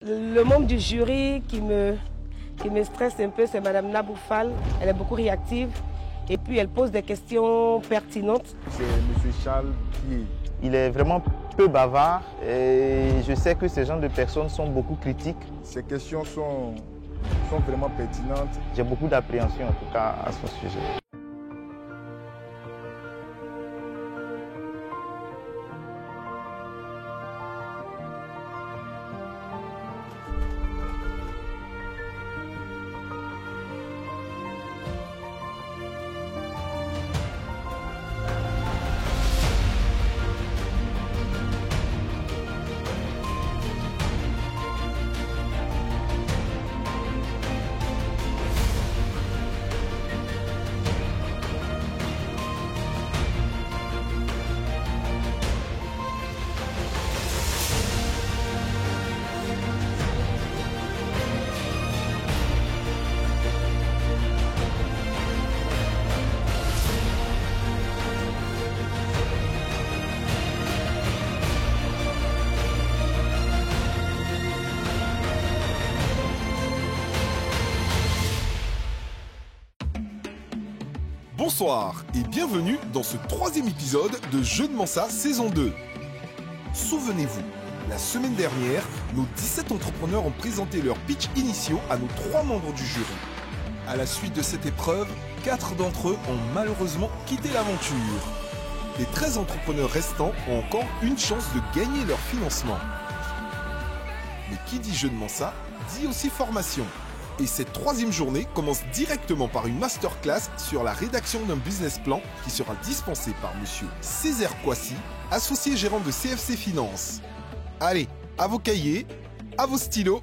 Le membre du jury qui me stresse un peu, c'est Madame Naboufal. Elle est beaucoup réactive et puis elle pose des questions pertinentes. C'est M. Charles Pied. Il est vraiment peu bavard et je sais que ces genres de personnes sont beaucoup critiques. Ces questions sont vraiment pertinentes. J'ai beaucoup d'appréhension en tout cas à son sujet. Bonsoir et bienvenue dans ce troisième épisode de Jeux de Mensa saison 2. Souvenez-vous, la semaine dernière, nos 17 entrepreneurs ont présenté leurs pitchs initiaux à nos 3 membres du jury. À la suite de cette épreuve, 4 d'entre eux ont malheureusement quitté l'aventure. Les 13 entrepreneurs restants ont encore une chance de gagner leur financement. Mais qui dit Jeux de Mensa, dit aussi formation. Et cette troisième journée commence directement par une masterclass sur la rédaction d'un business plan qui sera dispensé par monsieur Césaire Kouassi, associé gérant de CFC Finance. Allez, à vos cahiers, à vos stylos,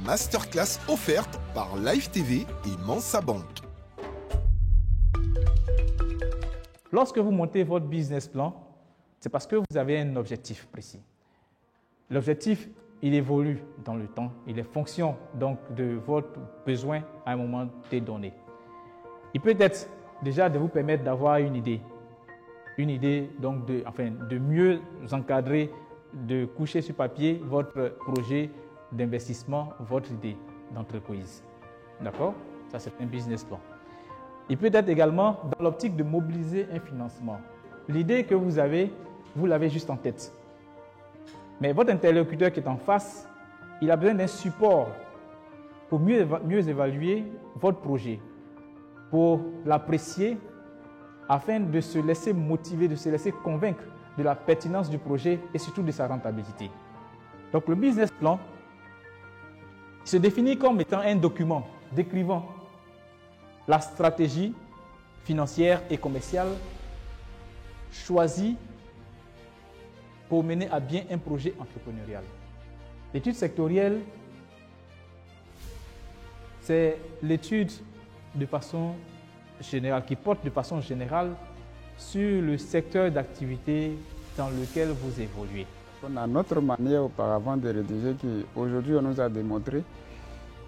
masterclass offerte par Live TV et Mensa Bank. Lorsque vous montez votre business plan, c'est parce que vous avez un objectif précis. L'objectif, il évolue dans le temps, il est fonction donc de votre besoin à un moment donné. Il peut être déjà de vous permettre d'avoir une idée donc de mieux encadrer, de coucher sur papier votre projet d'investissement, votre idée d'entreprise. D'accord? Ça, c'est un business plan. Il peut être également dans l'optique de mobiliser un financement. L'idée que vous avez, vous l'avez juste en tête. Mais votre interlocuteur qui est en face, il a besoin d'un support pour mieux évaluer votre projet, pour l'apprécier, afin de se laisser motiver, de se laisser convaincre de la pertinence du projet et surtout de sa rentabilité. Donc le business plan se définit comme étant un document décrivant la stratégie financière et commerciale choisie pour mener à bien un projet entrepreneurial. L'étude sectorielle, c'est l'étude de façon générale, qui porte de façon générale sur le secteur d'activité dans lequel vous évoluez. On a notre manière auparavant de rédiger qui, aujourd'hui, on nous a démontré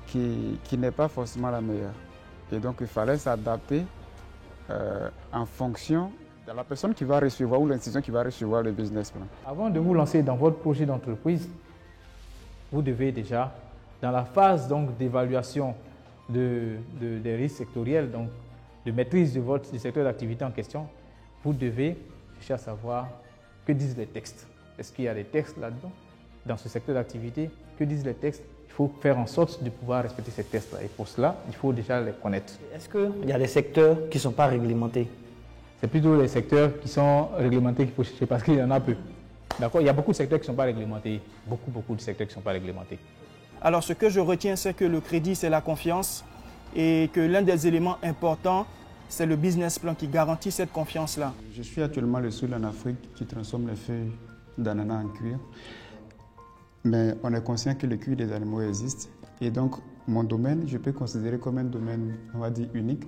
qui n'est pas forcément la meilleure. Et donc, il fallait s'adapter en fonction de la personne qui va recevoir ou l'institution qui va recevoir le business plan. Avant de vous lancer dans votre projet d'entreprise, vous devez déjà, dans la phase d'évaluation des risques sectoriels, donc de maîtrise du secteur d'activité en question, vous devez chercher à savoir que disent les textes. Est-ce qu'il y a des textes là-dedans, dans ce secteur d'activité? Que disent les textes? Il faut faire en sorte de pouvoir respecter ces textes-là. Et pour cela, il faut déjà les connaître. Est-ce qu'il y a des secteurs qui ne sont pas réglementés? C'est plutôt les secteurs qui sont réglementés qu'il faut chercher parce qu'il y en a peu. D'accord? Il y a beaucoup de secteurs qui ne sont pas réglementés. Beaucoup de secteurs qui ne sont pas réglementés. Alors, ce que je retiens, c'est que le crédit, c'est la confiance et que l'un des éléments importants, c'est le business plan qui garantit cette confiance-là. Je suis actuellement le seul en Afrique qui transforme les feuilles d'ananas en cuir. Mais on est conscient que le cuir des animaux existe. Et donc, mon domaine, je peux considérer comme un domaine, on va dire, unique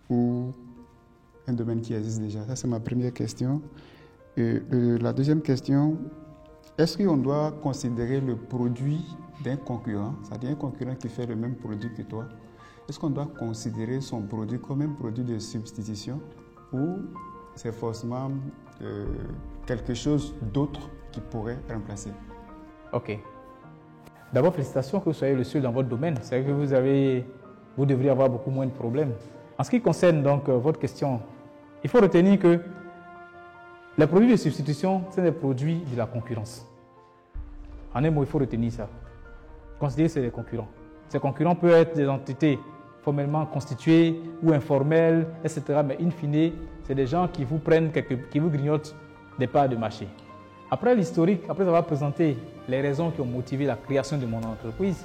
ou un domaine qui existe déjà. Ça, c'est ma première question. La deuxième question, est-ce qu'on doit considérer le produit d'un concurrent, c'est-à-dire un concurrent qui fait le même produit que toi, est-ce qu'on doit considérer son produit comme un produit de substitution ou c'est forcément quelque chose d'autre qui pourrait remplacer? Ok. D'abord, félicitations que vous soyez le seul dans votre domaine. C'est vrai que vous devriez avoir beaucoup moins de problèmes. En ce qui concerne donc votre question, il faut retenir que les produits de substitution, ce sont des produits de la concurrence. En un mot, il faut retenir ça. Considérez que c'est des concurrents. Ces concurrents peuvent être des entités formellement constituées ou informelles, etc. Mais in fine, c'est des gens qui vous prennent, qui vous grignotent des parts de marché. Après l'historique, après avoir présenté les raisons qui ont motivé la création de mon entreprise,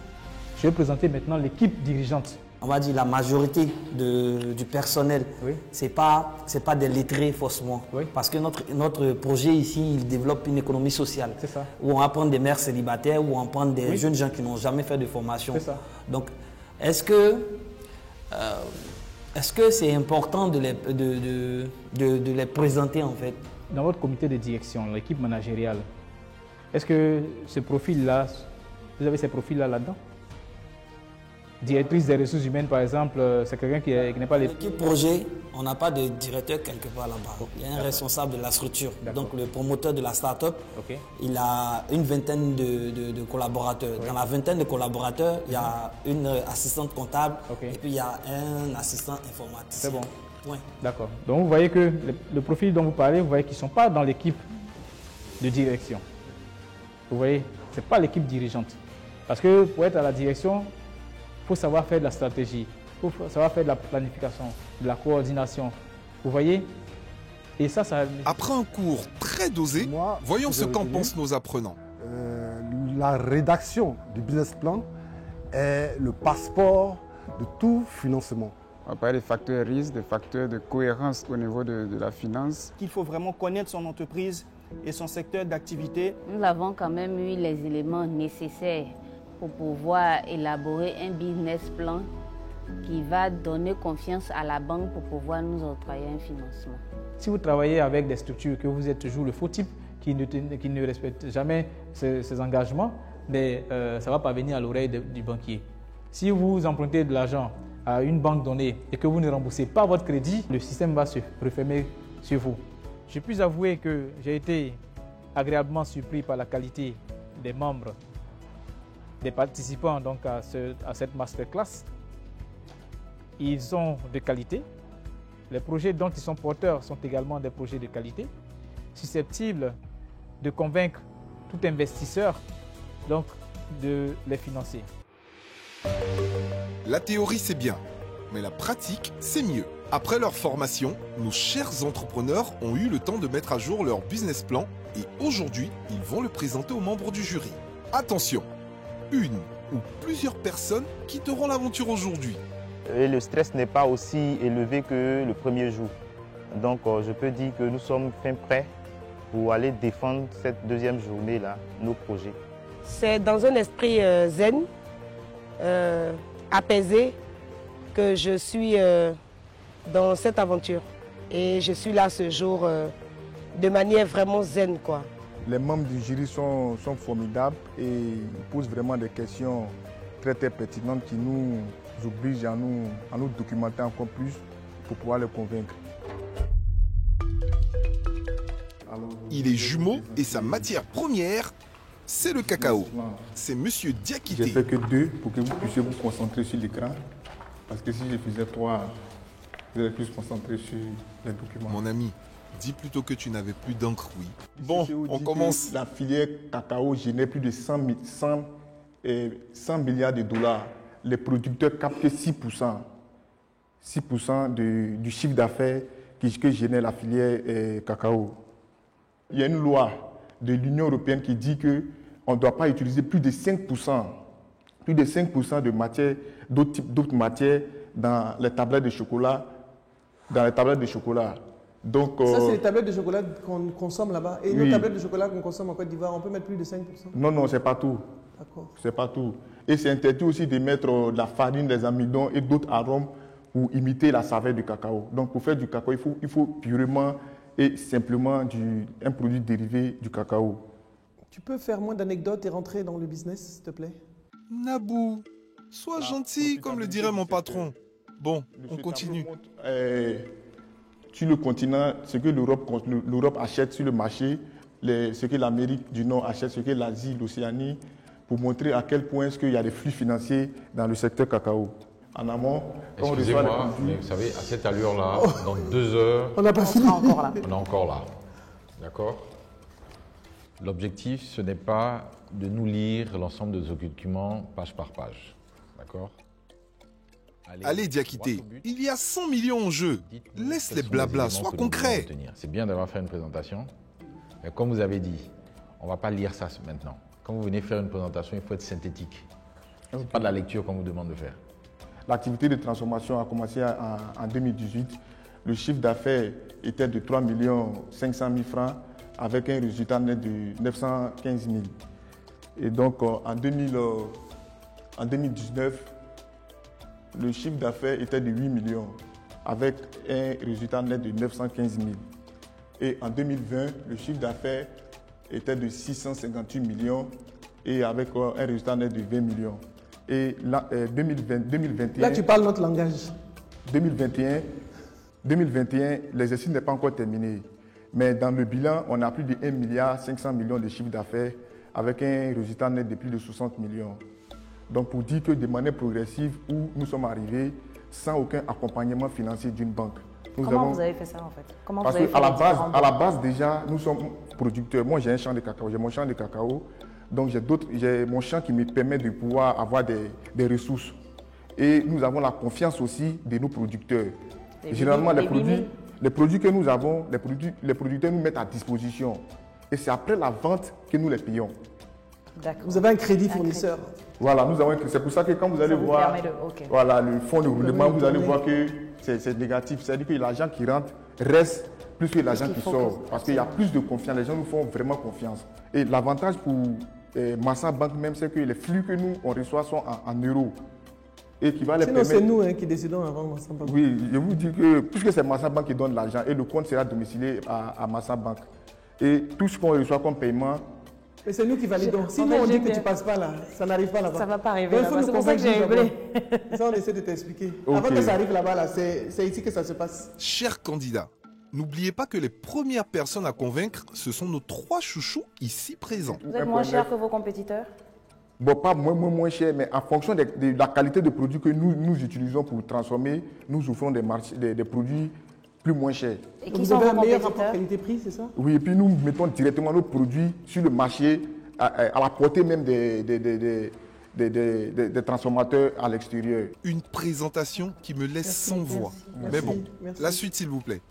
je vais présenter maintenant l'équipe dirigeante. On va dire la majorité du personnel, Oui. c'est pas des lettrés forcément. Oui. Parce que notre projet ici, il développe une économie sociale. C'est ça. Où on va prendre des mères célibataires, où on prend des Oui. jeunes gens qui n'ont jamais fait de formation. C'est ça. Donc, est-ce que c'est important de les présenter en fait? Dans votre comité de direction, l'équipe managériale, est-ce que ce profil-là, vous avez ces profils-là là-dedans? Directrice des ressources humaines, par exemple, c'est quelqu'un qui n'est pas... L'équipe projet, on n'a pas de directeur quelque part là-bas. Il y a un responsable de la structure. Donc le promoteur de la start-up, Okay. il a une vingtaine de collaborateurs. Oui. Dans la vingtaine de collaborateurs, il y a une assistante comptable Okay. et puis il y a un assistant informaticien. C'est bon. Ouais. D'accord. Donc vous voyez que le profil dont vous parlez, vous voyez qu'ils ne sont pas dans l'équipe de direction. Vous voyez, ce n'est pas l'équipe dirigeante. Parce que pour être à la direction, il faut savoir faire de la stratégie, il faut savoir faire de la planification, de la coordination. Vous voyez? Et ça... Après un cours très dosé, Moi, voyons ce j'ai qu'en retenu, pensent nos apprenants. La rédaction du business plan est le passeport de tout financement. On va parler des facteurs risques, des facteurs de cohérence au niveau de la finance. Il faut vraiment connaître son entreprise et son secteur d'activité. Nous avons quand même eu les éléments nécessaires pour pouvoir élaborer un business plan qui va donner confiance à la banque pour pouvoir nous octroyer un financement. Si vous travaillez avec des structures, que vous êtes toujours le faux type, qui ne respecte jamais ses engagements, mais ça va parvenir à l'oreille du banquier. Si vous empruntez de l'argent à une banque donnée et que vous ne remboursez pas votre crédit, le système va se refermer sur vous. Je puis avouer que j'ai été agréablement surpris par la qualité des membres, des participants donc à cette masterclass. Ils sont de qualité. Les projets dont ils sont porteurs sont également des projets de qualité, susceptibles de convaincre tout investisseur donc, de les financer. La théorie, c'est bien, mais la pratique, c'est mieux. Après leur formation, nos chers entrepreneurs ont eu le temps de mettre à jour leur business plan et aujourd'hui, ils vont le présenter aux membres du jury. Attention, une ou plusieurs personnes quitteront l'aventure aujourd'hui. Et le stress n'est pas aussi élevé que le premier jour. Donc je peux dire que nous sommes fin prêts pour aller défendre cette deuxième journée-là, nos projets. C'est dans un esprit zen, apaisé, que je suis dans cette aventure. Et je suis là ce jour de manière vraiment zen, quoi. Les membres du jury sont formidables et ils posent vraiment des questions très pertinentes qui nous obligent à nous documenter encore plus pour pouvoir les convaincre. Il est jumeau et sa matière première, c'est le cacao. C'est Monsieur Diakité. J'ai fait que 2 pour que vous puissiez vous concentrer sur l'écran. Parce que si je faisais 3, vous allez plus concentrer sur les documents. Mon ami, dis plutôt que tu n'avais plus d'encre, oui. Bon, on commence. La filière cacao génère plus de 100 milliards de dollars. Les producteurs captent 6%. 6% du chiffre d'affaires que génère la filière cacao. Il y a une loi de l'Union européenne qui dit qu'on ne doit pas utiliser plus de 5% de matière, d'autres matières dans les tablettes de chocolat. Donc, ça, c'est les tablettes de chocolat qu'on consomme là-bas. Et oui. nos tablettes de chocolat qu'on consomme en Côte d'Ivoire, on peut mettre plus de 5%? Non, c'est pas tout. D'accord. C'est pas tout. Et c'est interdit aussi de mettre de la farine, des amidons et d'autres arômes pour imiter la saveur du cacao. Donc, pour faire du cacao, il faut purement et simplement un produit dérivé du cacao. Tu peux faire moins d'anecdotes et rentrer dans le business, s'il te plaît? Nabou, sois gentil, comme le dirait mon patron. Bon, on continue. Sur le continent, ce que l'Europe achète sur le marché, ce que l'Amérique du Nord achète, ce que l'Asie, l'Océanie, pour montrer à quel point est-ce qu'il y a des flux financiers dans le secteur cacao. En amont, quand on reçoit les Excusez-moi, produits... mais vous savez, à cette allure-là, dans 2 heures, On n'a pas fini. encore là. on est encore là. D'accord? L'objectif, ce n'est pas de nous lire l'ensemble des documents page par page. D'accord? Allez, Diakité, il y a 100 millions en jeu. Laisse les blablas, sois concret. C'est bien d'avoir fait une présentation, mais comme vous avez dit, on ne va pas lire ça maintenant. Quand vous venez faire une présentation, il faut être synthétique. Ce n'est pas de la lecture qu'on vous demande de faire. L'activité de transformation a commencé en 2018. Le chiffre d'affaires était de 3 500 000 francs avec un résultat net de 915 000. Et donc en 2019, le chiffre d'affaires était de 8 millions avec un résultat net de 915 000. Et en 2020, le chiffre d'affaires était de 658 millions et avec un résultat net de 20 millions. Et là, 2021... Là, tu parles notre langage. 2021, l'exercice n'est pas encore terminé. Mais dans le bilan, on a plus de 1 milliard 500 millions de chiffre d'affaires avec un résultat net de plus de 60 millions. Donc pour dire que de manière progressive, où nous sommes arrivés sans aucun accompagnement financier d'une banque. Comment vous avez fait ça en fait? Comment Parce vous avez fait à la base déjà, nous sommes producteurs. Moi j'ai un champ de cacao, j'ai mon champ de cacao. Donc j'ai mon champ qui me permet de pouvoir avoir des ressources. Et nous avons la confiance aussi de nos producteurs. Généralement les produits que nous avons, les producteurs nous mettent à disposition. Et c'est après la vente que nous les payons. Vous avez un crédit fournisseur. Voilà, c'est pour ça que quand vous allez voir voilà, le fonds de roulement, vous allez voir que c'est négatif. C'est-à-dire que l'argent qui rentre reste plus que l'argent qui sort. Parce qu'il y a plus de confiance. Les gens nous font vraiment confiance. Et l'avantage pour Massa Bank même, c'est que les flux que nous on reçoit sont en euros. Et qui va les sinon, c'est nous qui décidons avant Massa Bank. Oui, je vous dis que puisque c'est Massa Bank qui donne l'argent et le compte sera domicilié à Massa Bank. Et tout ce qu'on reçoit comme paiement. Mais c'est nous qui validons. Si nous on dit que tu ne passes pas là, ça n'arrive pas là-bas. Ça ne va pas arriver là-bas. C'est pour ça que j'ai appelé. Ça, on essaie de t'expliquer. Okay. Avant que ça arrive là-bas, là, c'est ici que ça se passe. Chers candidats, n'oubliez pas que les premières personnes à convaincre, ce sont nos 3 chouchous ici présents. Vous êtes moins cher que vos compétiteurs? Bon, pas moins cher, mais en fonction de la qualité de produits que nous utilisons pour transformer, nous offrons des produits plus moins chers. Et qui sont vos compétiteurs? Qualité-prix, c'est ça? Oui, et puis nous mettons directement nos produits sur le marché à la portée même des transformateurs à l'extérieur. Une présentation qui me laisse sans voix. Mais bon, la suite s'il vous plaît.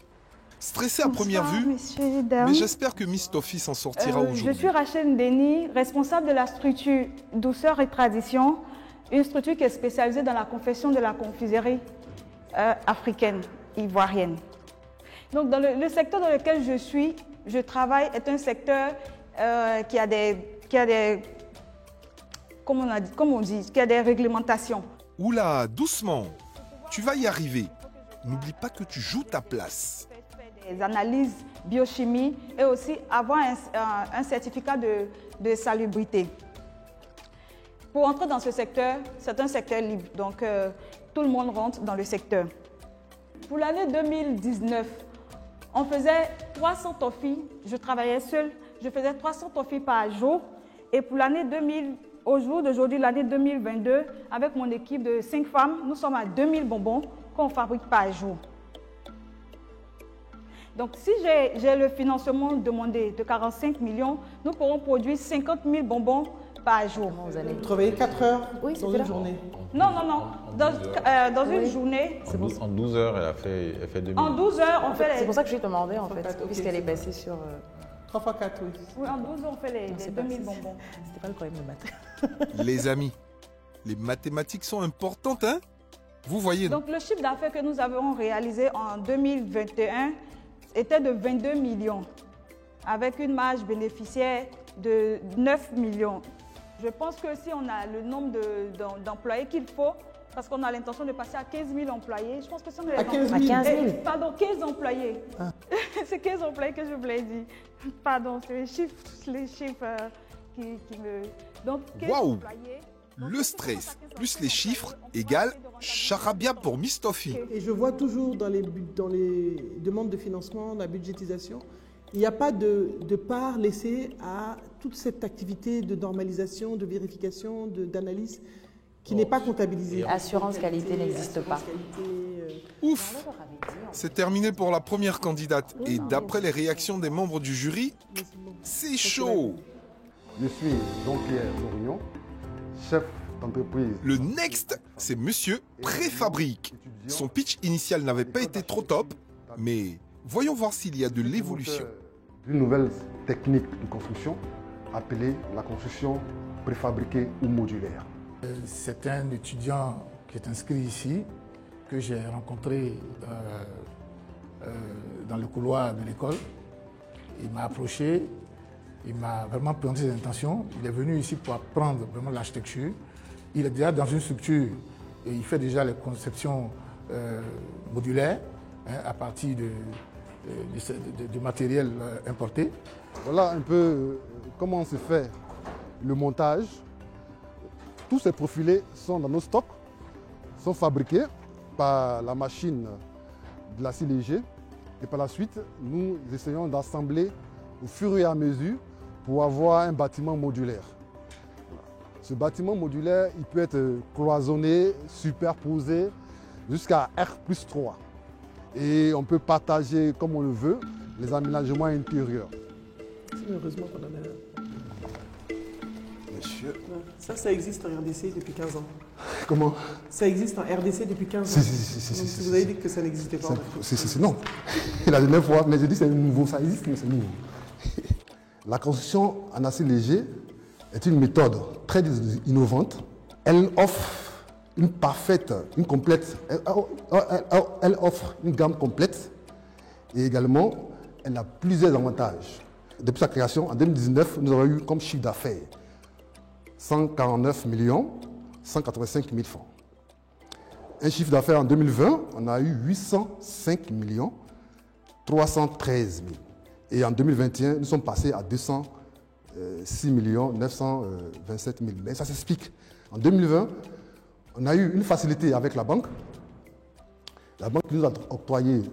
Stressé à première vue, mais j'espère que Miss Toffee s'en sortira aujourd'hui. Je suis Rachel Ndeni, responsable de la structure Douceur et Tradition, une structure qui est spécialisée dans la confection de la confiserie africaine, ivoirienne. Donc dans le secteur dans lequel je travaille est un secteur qui a des réglementations. Oula, doucement, tu vas y arriver. N'oublie pas que tu joues ta place. Des analyses biochimie et aussi avoir un certificat de salubrité. Pour entrer dans ce secteur, c'est un secteur libre, donc tout le monde rentre dans le secteur. Pour l'année 2019, on faisait 300 toffees, je travaillais seule, je faisais 300 toffees par jour. Et pour l'année 2000, au jour d'aujourd'hui, l'année 2022, avec mon équipe de 5 femmes, nous sommes à 2000 bonbons qu'on fabrique par jour. Donc si j'ai le financement demandé de 45 millions, nous pourrons produire 50 000 bonbons par jour. Vous allez travailler 4 heures dans une journée? Non. Dans une journée. En 12 heures, elle fait 2000. En 12 heures, on fait les... C'est pour ça que je lui demandais en fait, puisqu'elle est passée sur... 3 fois 4, oui. Oui, en 12 heures, on fait les 2000 bonbons. C'était pas le problème de maths. Les amis, les mathématiques sont importantes, hein? Vous voyez, non? Donc le chiffre d'affaires que nous avons réalisé en 2021 était de 22 millions, avec une marge bénéficiaire de 9 millions. Je pense que si on a le nombre d'employés qu'il faut, parce qu'on a l'intention de passer à 15 000 employés, je pense que si on a à 15 000. Pardon, 15 employés. Ah. C'est 15 employés que je voulais dire. Pardon, c'est les chiffres qui me... Donc 15 employés. Le stress plus les chiffres égale charabia pour Miss Toffee. Et je vois toujours dans les demandes de financement, la budgétisation, Il n'y a pas de part laissée à toute cette activité de normalisation, de vérification, d'analyse qui n'est pas comptabilisée. Assurance qualité n'existe pas. Ouf! C'est terminé pour la première candidate. Et d'après les réactions des membres du jury, c'est chaud! Je suis Jean-Pierre Morillon, chef d'entreprise. Le next, c'est Monsieur Préfabrique. Son pitch initial n'avait pas été trop top, mais voyons voir s'il y a de l'évolution. Une nouvelle technique de construction appelée la construction préfabriquée ou modulaire. C'est un étudiant qui est inscrit ici, que j'ai rencontré dans le couloir de l'école. Il m'a approché, il m'a vraiment présenté ses intentions. Il est venu ici pour apprendre vraiment l'architecture. Il est déjà dans une structure et il fait déjà les conceptions modulaires à partir de matériel importé. Voilà un peu comment se fait le montage. Tous ces profilés sont dans nos stocks, sont fabriqués par la machine de l'acier léger. Et par la suite, nous essayons d'assembler au fur et à mesure pour avoir un bâtiment modulaire. Ce bâtiment modulaire, il peut être cloisonné, superposé jusqu'à R+3. Et on peut partager comme on le veut les aménagements intérieurs. Heureusement qu'on en a un. Monsieur. Ça existe en RDC depuis 15 ans. Comment? Ça existe en RDC depuis 15 ans. Si, vous avez dit que ça n'existait pas. Non. La dernière fois, mais j'ai dit c'est nouveau, ça existe, mais c'est nouveau. La construction en acier léger est une méthode très innovante. Elle offre elle offre une gamme complète et également elle a plusieurs avantages. Depuis sa création, en 2019, nous avons eu comme chiffre d'affaires 149 185 000 francs. Un chiffre d'affaires en 2020, on a eu 805 313 000. Et en 2021, nous sommes passés à 206 927 000. Mais ça s'explique. En 2020, on a eu une facilité avec la banque. La banque nous a octroyé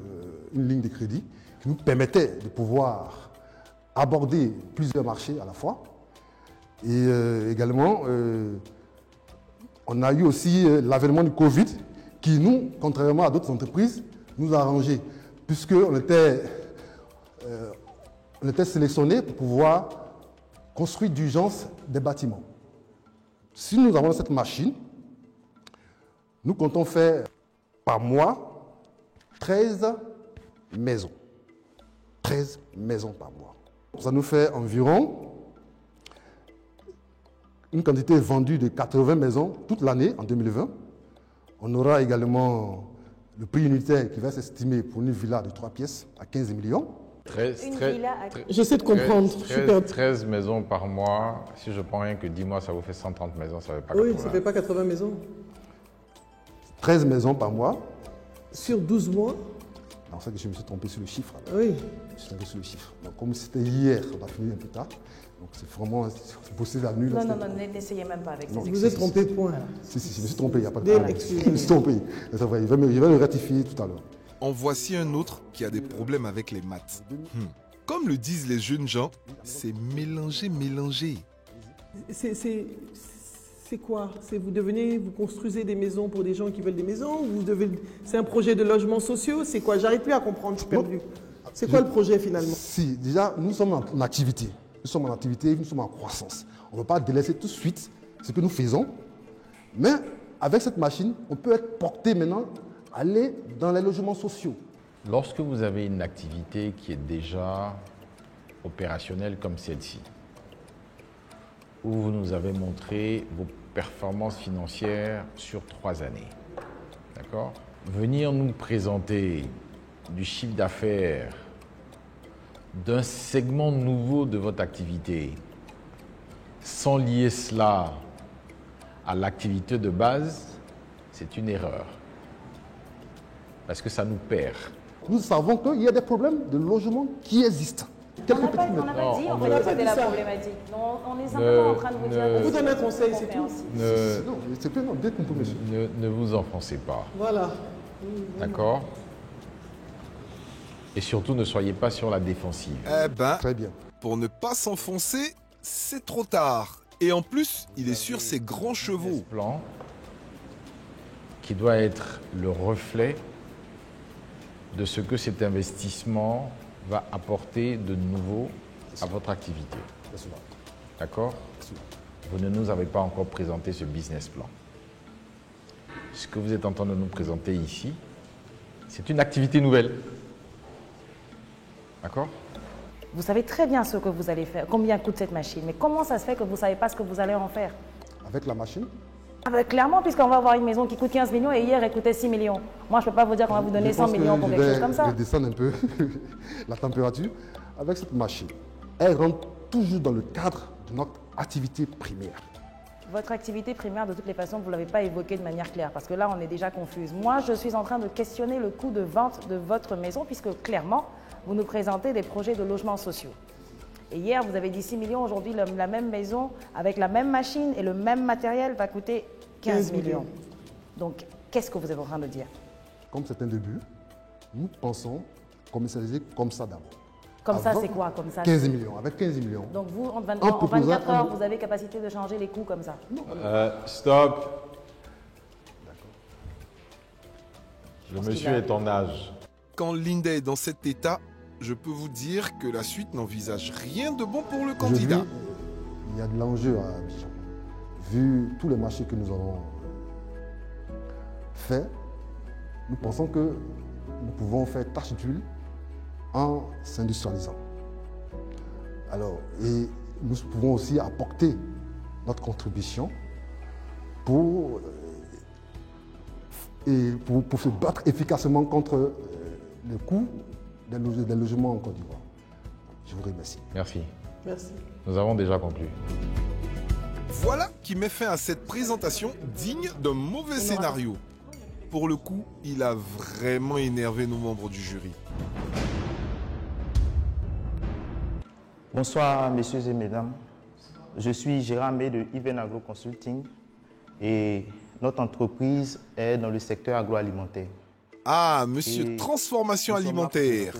une ligne de crédit qui nous permettait de pouvoir aborder plusieurs marchés à la fois. Et également, on a eu aussi l'avènement du Covid qui nous, contrairement à d'autres entreprises, nous a arrangé puisqu'on était sélectionnés pour pouvoir construire d'urgence des bâtiments. Si nous avons cette machine, nous comptons faire par mois 13 maisons. 13 maisons par mois. Ça nous fait environ une quantité vendue de 80 maisons toute l'année en 2020. On aura également le prix unitaire qui va s'estimer pour une villa de 3 pièces à 15 millions. J'essaie de comprendre. 13 maisons par mois. Si je prends rien que 10 mois, ça vous fait 130 maisons. Ça fait pas 80. Oui, ça ne fait pas 80 maisons. 13 maisons par mois. Sur 12 mois? Non, c'est que je me suis trompé sur le chiffre. Oui. Je me suis trompé sur le chiffre. Donc, comme c'était hier, on a fini un peu tard. Donc c'est vraiment possible la nuit. Non, n'essayez même pas avec ces excuses. Vous êtes trompé, point. Si, je me suis trompé, il n'y a pas de problème. Je me suis trompé. C'est vrai, je vais le rectifier tout à l'heure. En voici un autre qui a des problèmes avec les maths. Comme le disent les jeunes gens, c'est mélanger. C'est quoi? Vous construisez des maisons pour des gens qui veulent des maisons? C'est un projet de logements sociaux? C'est quoi? J'arrive plus à comprendre, je suis perdu. C'est quoi le projet finalement? Si, déjà, nous sommes en activité. Nous sommes en activité, nous sommes en croissance. On ne va pas délaisser tout de suite ce que nous faisons. Mais avec cette machine, on peut être porté maintenant à aller dans les logements sociaux. Lorsque vous avez une activité qui est déjà opérationnelle comme celle-ci, où vous nous avez montré vos performances financières sur 3 années, d'accord? Venir nous présenter du chiffre d'affaires d'un segment nouveau de votre activité, sans lier cela à l'activité de base, c'est une erreur. Parce que ça nous perd. Nous savons qu'il y a des problèmes de logement qui existent. On n'a pas dit en fait que c'était la problématique. On est simplement en train de vous dire... On vous donne un conseil, c'est tout. Ne vous enfoncez pas. Voilà. D'accord? Et surtout, ne soyez pas sur la défensive. Eh ben, Très bien. pour ne pas s'enfoncer, c'est trop tard. Et en plus, il est sur ses grands chevaux. Plan qui doit être le reflet de ce que cet investissement va apporter de nouveau à votre activité. D'accord? Vous ne nous avez pas encore présenté ce business plan. Ce que vous êtes en train de nous présenter ici, c'est une activité nouvelle. D'accord? Vous savez très bien ce que vous allez faire, combien coûte cette machine, mais comment ça se fait que vous ne savez pas ce que vous allez en faire? Avec la machine? Ah ben, clairement, puisqu'on va avoir une maison qui coûte 15 millions et hier elle coûtait 6 millions. Moi, je ne peux pas vous dire qu'on va vous donner 100 millions pour quelque chose comme ça. Je vais descendre un peu la température. Avec cette machine, elle rentre toujours dans le cadre de notre activité primaire. Votre activité primaire, de toutes les façons, vous ne l'avez pas évoquée de manière claire, parce que là, on est déjà confuse. Moi, je suis en train de questionner le coût de vente de votre maison, puisque clairement, vous nous présentez des projets de logements sociaux. Et hier, vous avez dit 6 millions. Aujourd'hui, la même maison, avec la même machine et le même matériel, va coûter 15 millions. Donc, qu'est-ce que vous êtes en train de dire? Comme c'est un début, nous pensons commercialiser comme ça d'abord. Comme ça, c'est quoi comme ça? 15 millions. Avec 15 millions. Donc, vous, en 24 heures, vous avez capacité de changer les coûts comme ça? Stop. Le monsieur est en âge. Quand Linda est dans cet état, je peux vous dire que la suite n'envisage rien de bon pour le candidat. Il y a de l'enjeu à Abidjan. Vu tous les marchés que nous avons faits, nous pensons que nous pouvons faire tache d'huile en s'industrialisant. Alors, et nous pouvons aussi apporter notre contribution pour se battre efficacement contre le coût des logements en Côte d'Ivoire. Je vous remercie. Merci. Merci. Nous avons déjà conclu. Voilà qui met fin à cette présentation digne d'un mauvais scénario. Pour le coup, il a vraiment énervé nos membres du jury. Bonsoir, messieurs et mesdames. Je suis Gérard May de Even Agro Consulting et notre entreprise est dans le secteur agroalimentaire. Ah, monsieur Transformation Alimentaire.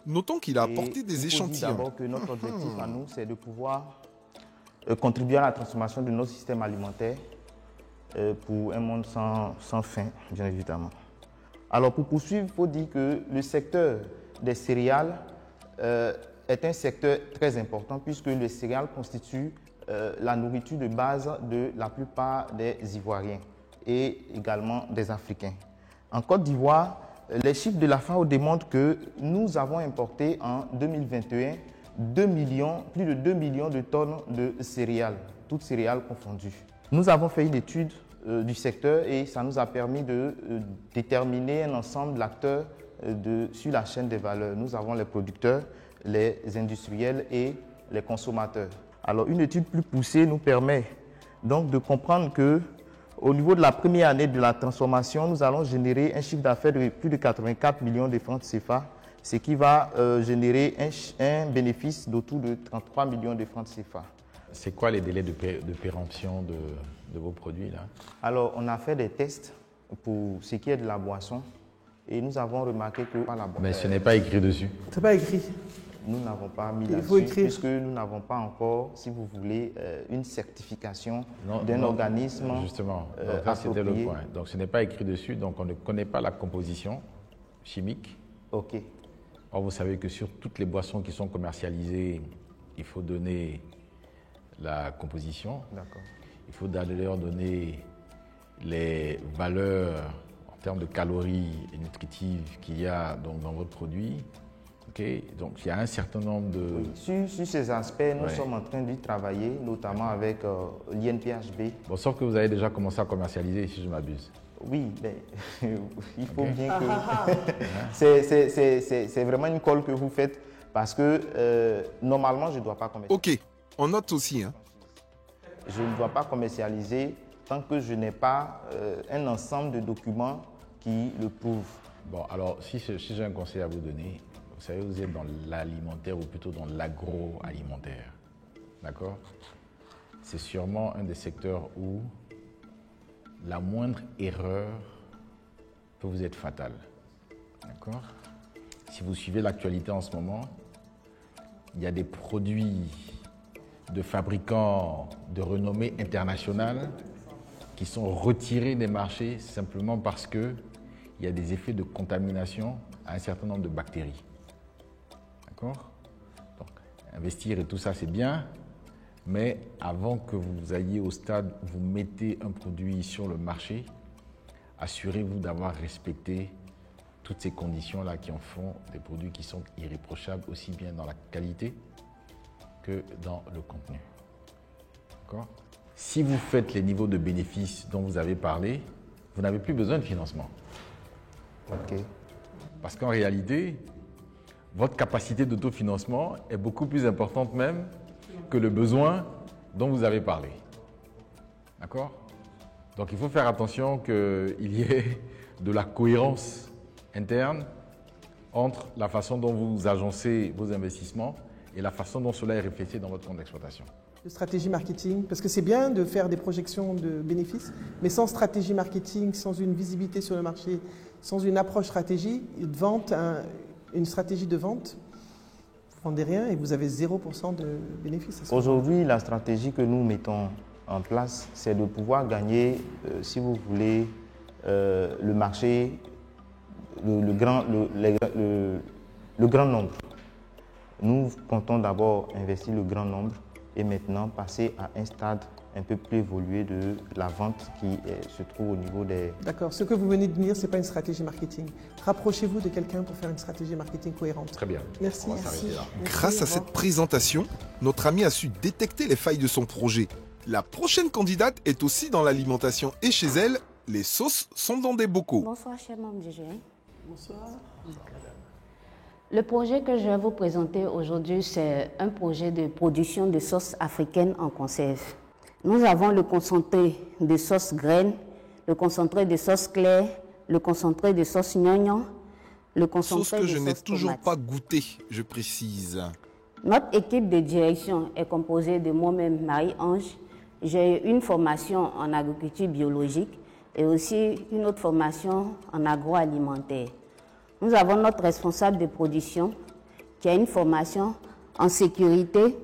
Notons qu'il a apporté des échantillons. D'abord que notre objectif à nous, c'est de pouvoir contribuer à la transformation de notre système alimentaire pour un monde sans faim, bien évidemment. Alors, pour poursuivre, il faut dire que le secteur des céréales est un secteur très important puisque les céréales constituent la nourriture de base de la plupart des Ivoiriens et également des Africains. En Côte d'Ivoire, les chiffres de la FAO démontrent que nous avons importé en 2021 plus de 2 millions de tonnes de céréales, toutes céréales confondues. Nous avons fait une étude du secteur et ça nous a permis de déterminer un ensemble d'acteurs sur la chaîne des valeurs. Nous avons les producteurs, les industriels et les consommateurs. Alors, une étude plus poussée nous permet donc de comprendre que au niveau de la première année de la transformation, nous allons générer un chiffre d'affaires de plus de 84 millions de francs CFA, ce qui va générer un bénéfice d'autour de 33 millions de francs CFA. C'est quoi les délais de péremption de vos produits là? Alors, on a fait des tests pour ce qui est de la boisson et nous avons remarqué que... Mais ce n'est pas écrit dessus. C'est pas écrit. Nous n'avons pas mis là-dessus puisque nous n'avons pas encore, si vous voulez, une certification d'un organisme. Justement, c'était le point. Donc ce n'est pas écrit dessus, donc on ne connaît pas la composition chimique. Ok. Or, vous savez que sur toutes les boissons qui sont commercialisées, il faut donner la composition. D'accord. Il faut d'ailleurs donner les valeurs en termes de calories et nutritives qu'il y a donc, dans votre produit. Okay. Donc il y a un certain nombre de... Oui. Sur ces aspects, nous sommes en train d'y travailler, notamment avec l'INPHB. Bon, sauf que vous avez déjà commencé à commercialiser, si je ne m'abuse. Oui, mais il faut bien que... c'est vraiment une colle que vous faites parce que normalement, je ne dois pas commercialiser. Ok, on note aussi. Hein. Je ne dois pas commercialiser tant que je n'ai pas un ensemble de documents qui le prouvent. Bon, alors si j'ai un conseil à vous donner, vous savez, vous êtes dans l'alimentaire ou plutôt dans l'agroalimentaire. D'accord? C'est sûrement un des secteurs où la moindre erreur peut vous être fatale. D'accord? si vous suivez l'actualité en ce moment, il y a des produits de fabricants de renommée internationale qui sont retirés des marchés simplement parce qu'il y a des effets de contamination à un certain nombre de bactéries. D'accord? Donc, investir et tout ça, c'est bien, mais avant que vous ayez au stade où vous mettez un produit sur le marché, assurez-vous d'avoir respecté toutes ces conditions-là qui en font des produits qui sont irréprochables aussi bien dans la qualité que dans le contenu. D'accord? Si vous faites les niveaux de bénéfices dont vous avez parlé, vous n'avez plus besoin de financement. Ok. Parce qu'en réalité, votre capacité d'autofinancement est beaucoup plus importante même que le besoin dont vous avez parlé. D'accord? Donc il faut faire attention qu'il y ait de la cohérence interne entre la façon dont vous agencez vos investissements et la façon dont cela est réfléchi dans votre compte d'exploitation. De stratégie marketing, parce que c'est bien de faire des projections de bénéfices, mais sans stratégie marketing, sans une visibilité sur le marché, sans une approche stratégie de vente, une stratégie de vente, vous ne vendez rien et vous avez 0% de bénéfices. Aujourd'hui, la stratégie que nous mettons en place, c'est de pouvoir gagner, si vous voulez, le marché, le grand nombre. Nous comptons d'abord investir le grand nombre et maintenant passer à un stade un peu plus évolué de la vente qui se trouve au niveau des... D'accord. Ce que vous venez de dire, ce n'est pas une stratégie marketing. Rapprochez-vous de quelqu'un pour faire une stratégie marketing cohérente. Très bien. Merci. Grâce à cette présentation, notre ami a su détecter les failles de son projet. La prochaine candidate est aussi dans l'alimentation et chez elle, les sauces sont dans des bocaux. Bonsoir, cher membre du jury. Bonsoir. Le projet que je vais vous présenter aujourd'hui, c'est un projet de production de sauces africaines en conserve. Nous avons le concentré de sauce graine, le concentré de sauce claire, le concentré de sauce gnognon, le concentré sauce que de je n'ai sauce toujours tomate. pas goûté, je précise. Notre équipe de direction est composée de moi-même, Marie-Ange. J'ai une formation en agriculture biologique et aussi une autre formation en agroalimentaire. Nous avons notre responsable de production qui a une formation en sécurité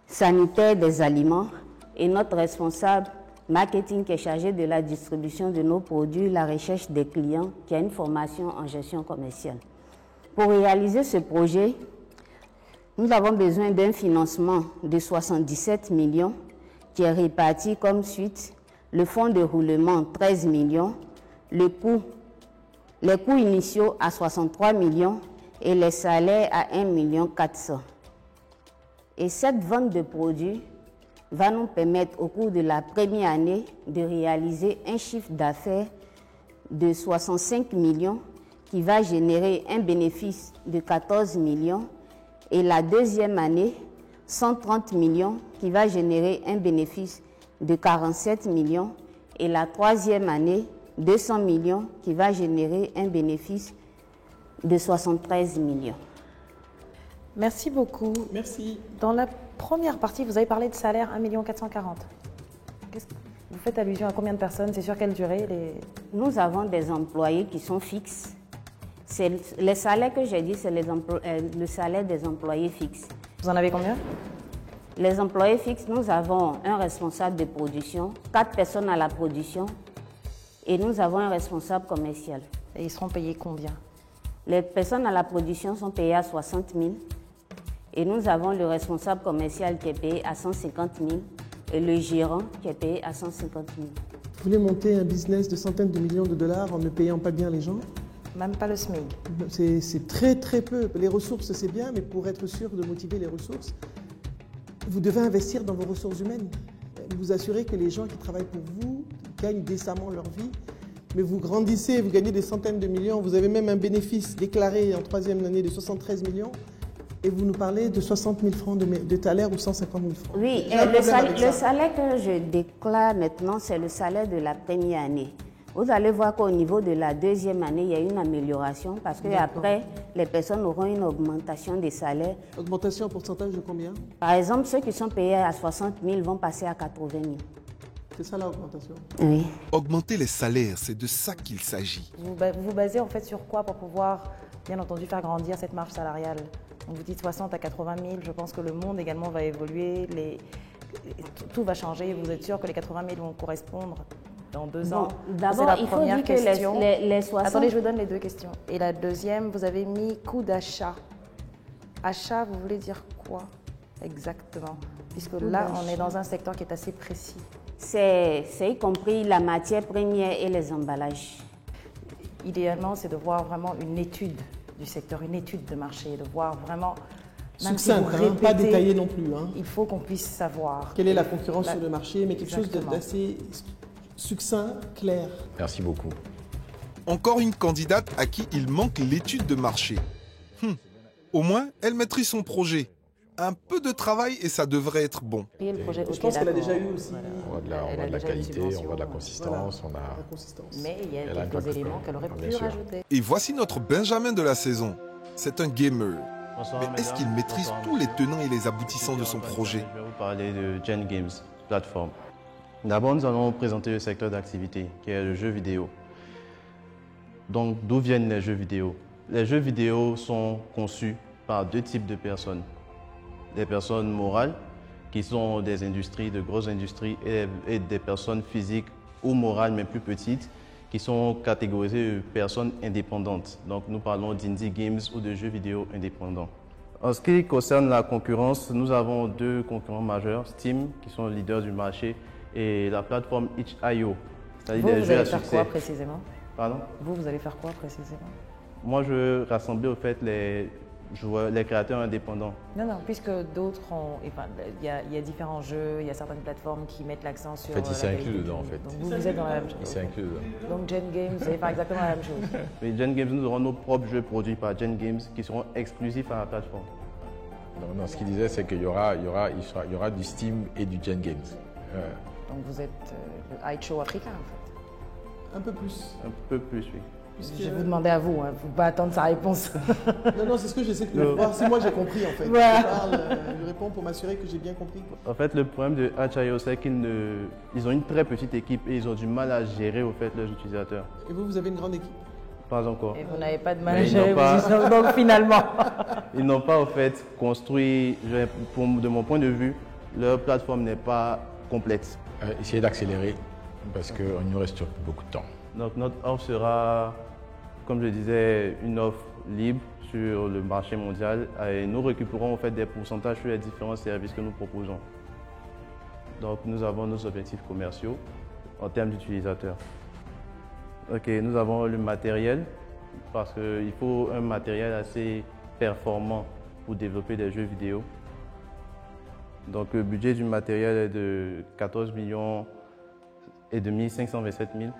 sanitaire des aliments et notre responsable marketing qui est chargé de la distribution de nos produits, la recherche des clients, qui a une formation en gestion commerciale. Pour réaliser ce projet, nous avons besoin d'un financement de 77 millions qui est réparti comme suite. Le fonds de roulement, 13 millions, les coûts initiaux à 63 millions et les salaires à 1,4 million. Et cette vente de produits va nous permettre au cours de la première année de réaliser un chiffre d'affaires de 65 millions qui va générer un bénéfice de 14 millions et la deuxième année, 130 millions qui va générer un bénéfice de 47 millions et la troisième année, 200 millions qui va générer un bénéfice de 73 millions. Merci beaucoup. Merci. Dans la première partie, vous avez parlé de salaire 1 440 000. Vous faites allusion à combien de personnes? C'est sur quelle durée? Nous avons des employés qui sont fixes. Les salaires que j'ai dit, c'est le salaire des employés fixes. Vous en avez combien? Les employés fixes, nous avons un responsable de production, 4 personnes à la production et nous avons un responsable commercial. Et ils seront payés combien? Les personnes à la production sont payées à 60 000 et nous avons le responsable commercial qui est payé à 150 000 et le gérant qui est payé à 150 000. Vous voulez monter un business de centaines de millions de dollars en ne payant pas bien les gens? Même pas le SMIC. C'est très très peu. Les ressources, c'est bien, mais pour être sûr de motiver les ressources, vous devez investir dans vos ressources humaines. Vous assurez que les gens qui travaillent pour vous gagnent décemment leur vie. Mais vous grandissez, vous gagnez des centaines de millions, vous avez même un bénéfice déclaré en troisième année de 73 millions et vous nous parlez de 60 000 francs de salaire ou 150 000 francs. Oui, le salaire que je déclare maintenant, c'est le salaire de la première année. Vous allez voir qu'au niveau de la deuxième année, il y a une amélioration parce qu'après, les personnes auront une augmentation des salaires. Augmentation en pourcentage de combien? Par exemple, ceux qui sont payés à 60 000 vont passer à 80 000. C'est ça l'augmentation. Oui. Augmenter les salaires, c'est de ça qu'il s'agit. Vous vous basez en fait sur quoi pour pouvoir, bien entendu, faire grandir cette marge salariale? Donc vous dites 60 à 80 000, je pense que le monde également va évoluer, tout va changer. Vous êtes sûr que les 80 000 vont correspondre dans 2 ans? D'abord, il faut dire que les 60... Attendez, je vous donne les 2 questions. Et la deuxième, vous avez mis coût d'achat. Achat, vous voulez dire quoi exactement? Puisque là, on est dans un secteur qui est assez précis. C'est y compris la matière première et les emballages. Idéalement, c'est de voir vraiment une étude du secteur, une étude de marché, de voir vraiment... Succinct, pas détaillé non plus. Il faut qu'on puisse savoir. Quelle est la concurrence sur le marché, mais quelque chose d'assez succinct, clair. Merci beaucoup. Encore une candidate à qui il manque l'étude de marché. Au moins, elle maîtrise son projet. Un peu de travail et ça devrait être bon. Et je pense qu'elle a déjà eu aussi... On voit de la qualité, on voit de la consistance. Voilà, Mais il y a quelques éléments qu'elle aurait pu rajouter. Et voici notre Benjamin de la saison. C'est un gamer. Mais est-ce qu'il maîtrise tous les tenants et les aboutissants de son projet? Je vais vous parler de Gen Games, plateforme. D'abord, nous allons présenter le secteur d'activité, qui est le jeu vidéo. Donc, d'où viennent les jeux vidéo? Les jeux vidéo sont conçus par 2 types de personnes. Des personnes morales, qui sont des industries, de grosses industries, et des personnes physiques ou morales, mais plus petites, qui sont catégorisées de personnes indépendantes. Donc nous parlons d'indie games ou de jeux vidéo indépendants. En ce qui concerne la concurrence, nous avons 2 concurrents majeurs, Steam, qui sont leaders du marché, et la plateforme itch.io, c'est-à-dire des jeux à succès. Vous allez faire quoi précisément? Pardon? Vous allez faire quoi précisément? Moi, je rassemblais au fait les créateurs indépendants. Non, puisque d'autres ont... Enfin, il y a différents jeux, il y a certaines plateformes qui mettent l'accent sur... En fait, il s'est inclus dedans, en fait. Donc vous êtes dans la même chose. Il s'est inclus dedans. Donc Gen Games, vous allez faire exactement la même chose. Mais Gen Games, nous aurons nos propres jeux produits par Gen Games qui seront exclusifs à la plateforme. Non, ce qu'il disait, c'est qu'il y aura du Steam et du Gen Games. Donc vous êtes le iShow africain, en fait. Un peu plus. Un peu plus, oui. Je vais vous demander à vous, il ne faut pas attendre sa réponse. Non, c'est ce que j'essaie de voir. Si moi j'ai compris en fait. Ouais. Je réponds pour m'assurer que j'ai bien compris. En fait, le problème de itch.io, c'est qu'ils ont une très petite équipe et ils ont du mal à gérer au fait leurs utilisateurs. Et vous avez une grande équipe? Pas encore. Et vous n'avez pas de manager, donc finalement. Ils n'ont pas en fait construit, de mon point de vue, leur plateforme n'est pas complète. Essayez d'accélérer parce qu'il nous reste beaucoup de temps. Donc notre offre sera, comme je disais, une offre libre sur le marché mondial et nous récupérons en fait des pourcentages sur les différents services que nous proposons. Donc nous avons nos objectifs commerciaux en termes d'utilisateurs. Ok, nous avons le matériel parce qu'il faut un matériel assez performant pour développer des jeux vidéo. Donc le budget du matériel est de 14 millions et demi 527 000.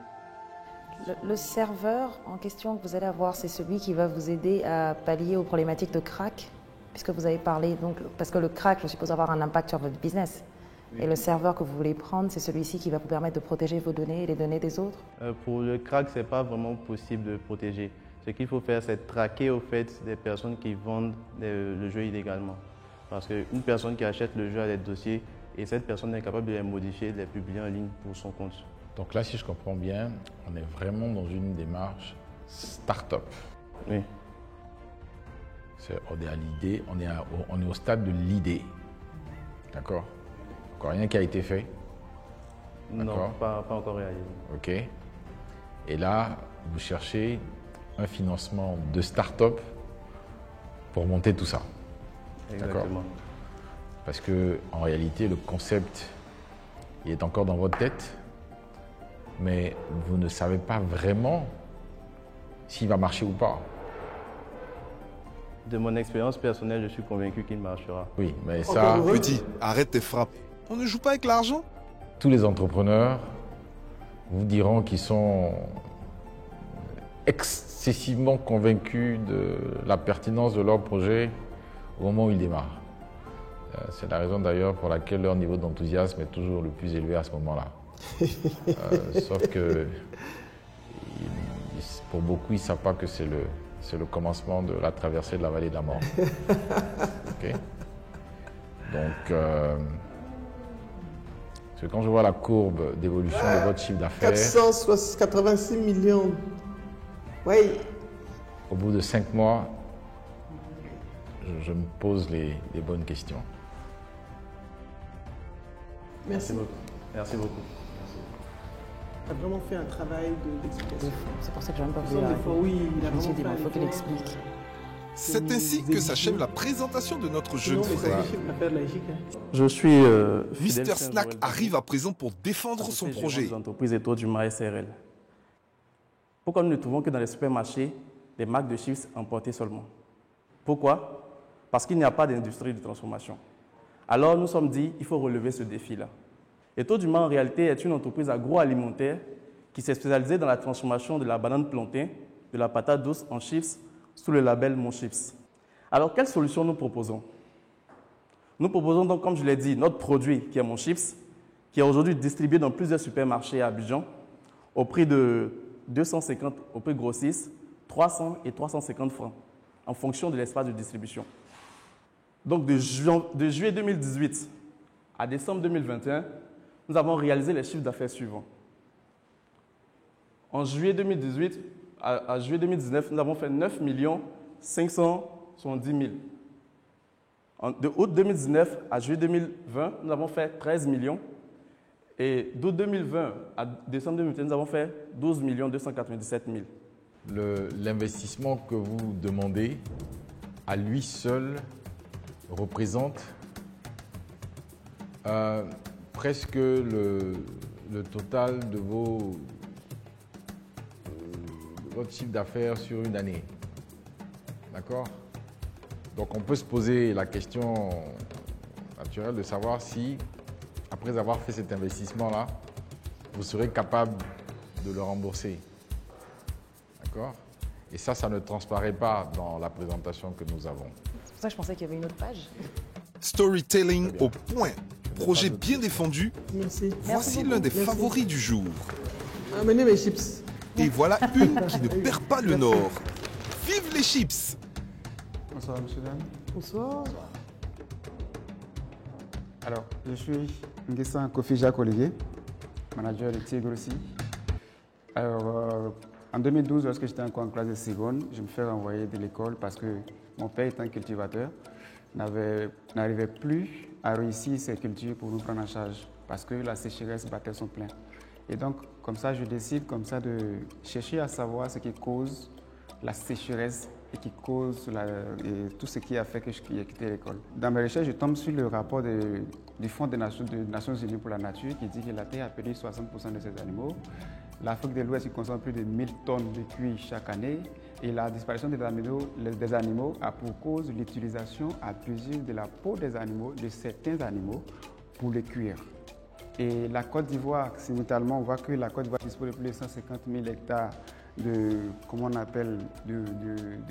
Le serveur en question que vous allez avoir, c'est celui qui va vous aider à pallier aux problématiques de crack, puisque vous avez parlé, donc, parce que le crack, je suppose, avoir un impact sur votre business. Oui. Et le serveur que vous voulez prendre, c'est celui-ci qui va vous permettre de protéger vos données et les données des autres? Pour le crack, ce n'est pas vraiment possible de protéger. Ce qu'il faut faire, c'est traquer au fait des personnes qui vendent le jeu illégalement. Parce qu'une personne qui achète le jeu a des dossiers et cette personne est capable de les modifier, de les publier en ligne pour son compte. Donc là, si je comprends bien, on est vraiment dans une démarche start-up. Oui. On est à l'idée, on est au stade de l'idée. D'accord? Encore rien qui a été fait? Non, pas encore réalisé. Ok. Et là, vous cherchez un financement de start-up pour monter tout ça. Exactement. Parce que en réalité, le concept, il est encore dans votre tête, mais vous ne savez pas vraiment s'il va marcher ou pas. De mon expérience personnelle, je suis convaincu qu'il marchera. Oui, mais ça... Petit, arrête tes frappes. On ne joue pas avec l'argent? Tous les entrepreneurs vous diront qu'ils sont excessivement convaincus de la pertinence de leur projet au moment où ils démarrent. C'est la raison d'ailleurs pour laquelle leur niveau d'enthousiasme est toujours le plus élevé à ce moment-là. Sauf que pour beaucoup, ils ne savent pas que c'est le commencement de la traversée de la vallée de la mort. Okay. Donc, Parce que quand je vois la courbe d'évolution de votre chiffre d'affaires... 486 millions. Oui. Au bout de 5 mois, je me pose les bonnes questions. Merci beaucoup. Merci beaucoup. Il a vraiment fait un travail d'explication. C'est pour ça que je n'ai même pas vu. Oui, il a vraiment fait il faut qu'il explique. C'est ainsi que s'achève la présentation de notre jeune frère. Je suis Mr Snack arrive à présent pour défendre son projet. L'entreprise Étoile du Mar SRL. Pourquoi nous ne trouvons que dans les supermarchés des marques de chips importées seulement? Pourquoi? Parce qu'il n'y a pas d'industrie de transformation. Alors nous sommes dit, il faut relever ce défi-là. Étoile du Mar en réalité est une entreprise agroalimentaire qui s'est spécialisée dans la transformation de la banane plantain, de la patate douce en chips, sous le label Mon Chips. Alors, quelle solution nous proposons? Nous proposons donc, comme je l'ai dit, notre produit qui est Mon Chips, qui est aujourd'hui distribué dans plusieurs supermarchés à Abidjan, au prix de 250 au prix grossiste, 300 et 350 francs, en fonction de l'espace de distribution. Donc, de juillet 2018 à décembre 2021, nous avons réalisé les chiffres d'affaires suivants. En juillet 2018, à juillet 2019, nous avons fait 9 570 000. De août 2019 à juillet 2020, nous avons fait 13 millions. Et d'août 2020 à décembre 2021, nous avons fait 12 297 000. L'investissement que vous demandez, à lui seul, représente presque le total de votre chiffre d'affaires sur une année. D'accord? Donc on peut se poser la question naturelle de savoir si, après avoir fait cet investissement-là, vous serez capable de le rembourser. D'accord? Et ça ne transparaît pas dans la présentation que nous avons. C'est pour ça que je pensais qu'il y avait une autre page. Storytelling au point. Projet bien défendu. Merci. Voici l'un des favoris du jour. Amenez mes chips. Et voilà une qui ne perd pas le nord. Vive les chips! Bonsoir, monsieur Dan. Bonsoir. Alors, je suis Nguessan Kofi Jacques Olivier, manager de Tigre aussi. Alors, en 2012, lorsque j'étais encore en classe de seconde, je me fais renvoyer de l'école parce que mon père, étant cultivateur, n'arrivait plus à réussir ses cultures pour nous prendre en charge parce que la sécheresse battait son plein. Et donc, comme ça, je décide de chercher à savoir ce qui cause la sécheresse et qui cause tout ce qui a fait que j'ai quitté l'école. Dans mes recherches, je tombe sur le rapport du Fonds des Nations Unies pour la Nature qui dit que la Terre a perdu 60% de ses animaux. L'Afrique de l'Ouest consomme plus de 1000 tonnes de cuir chaque année et la disparition des animaux a pour cause l'utilisation à plusieurs de la peau des animaux, de certains animaux, pour le cuir. Et la Côte d'Ivoire, simultanément, on voit que la Côte d'Ivoire dispose de plus de 150 000 hectares de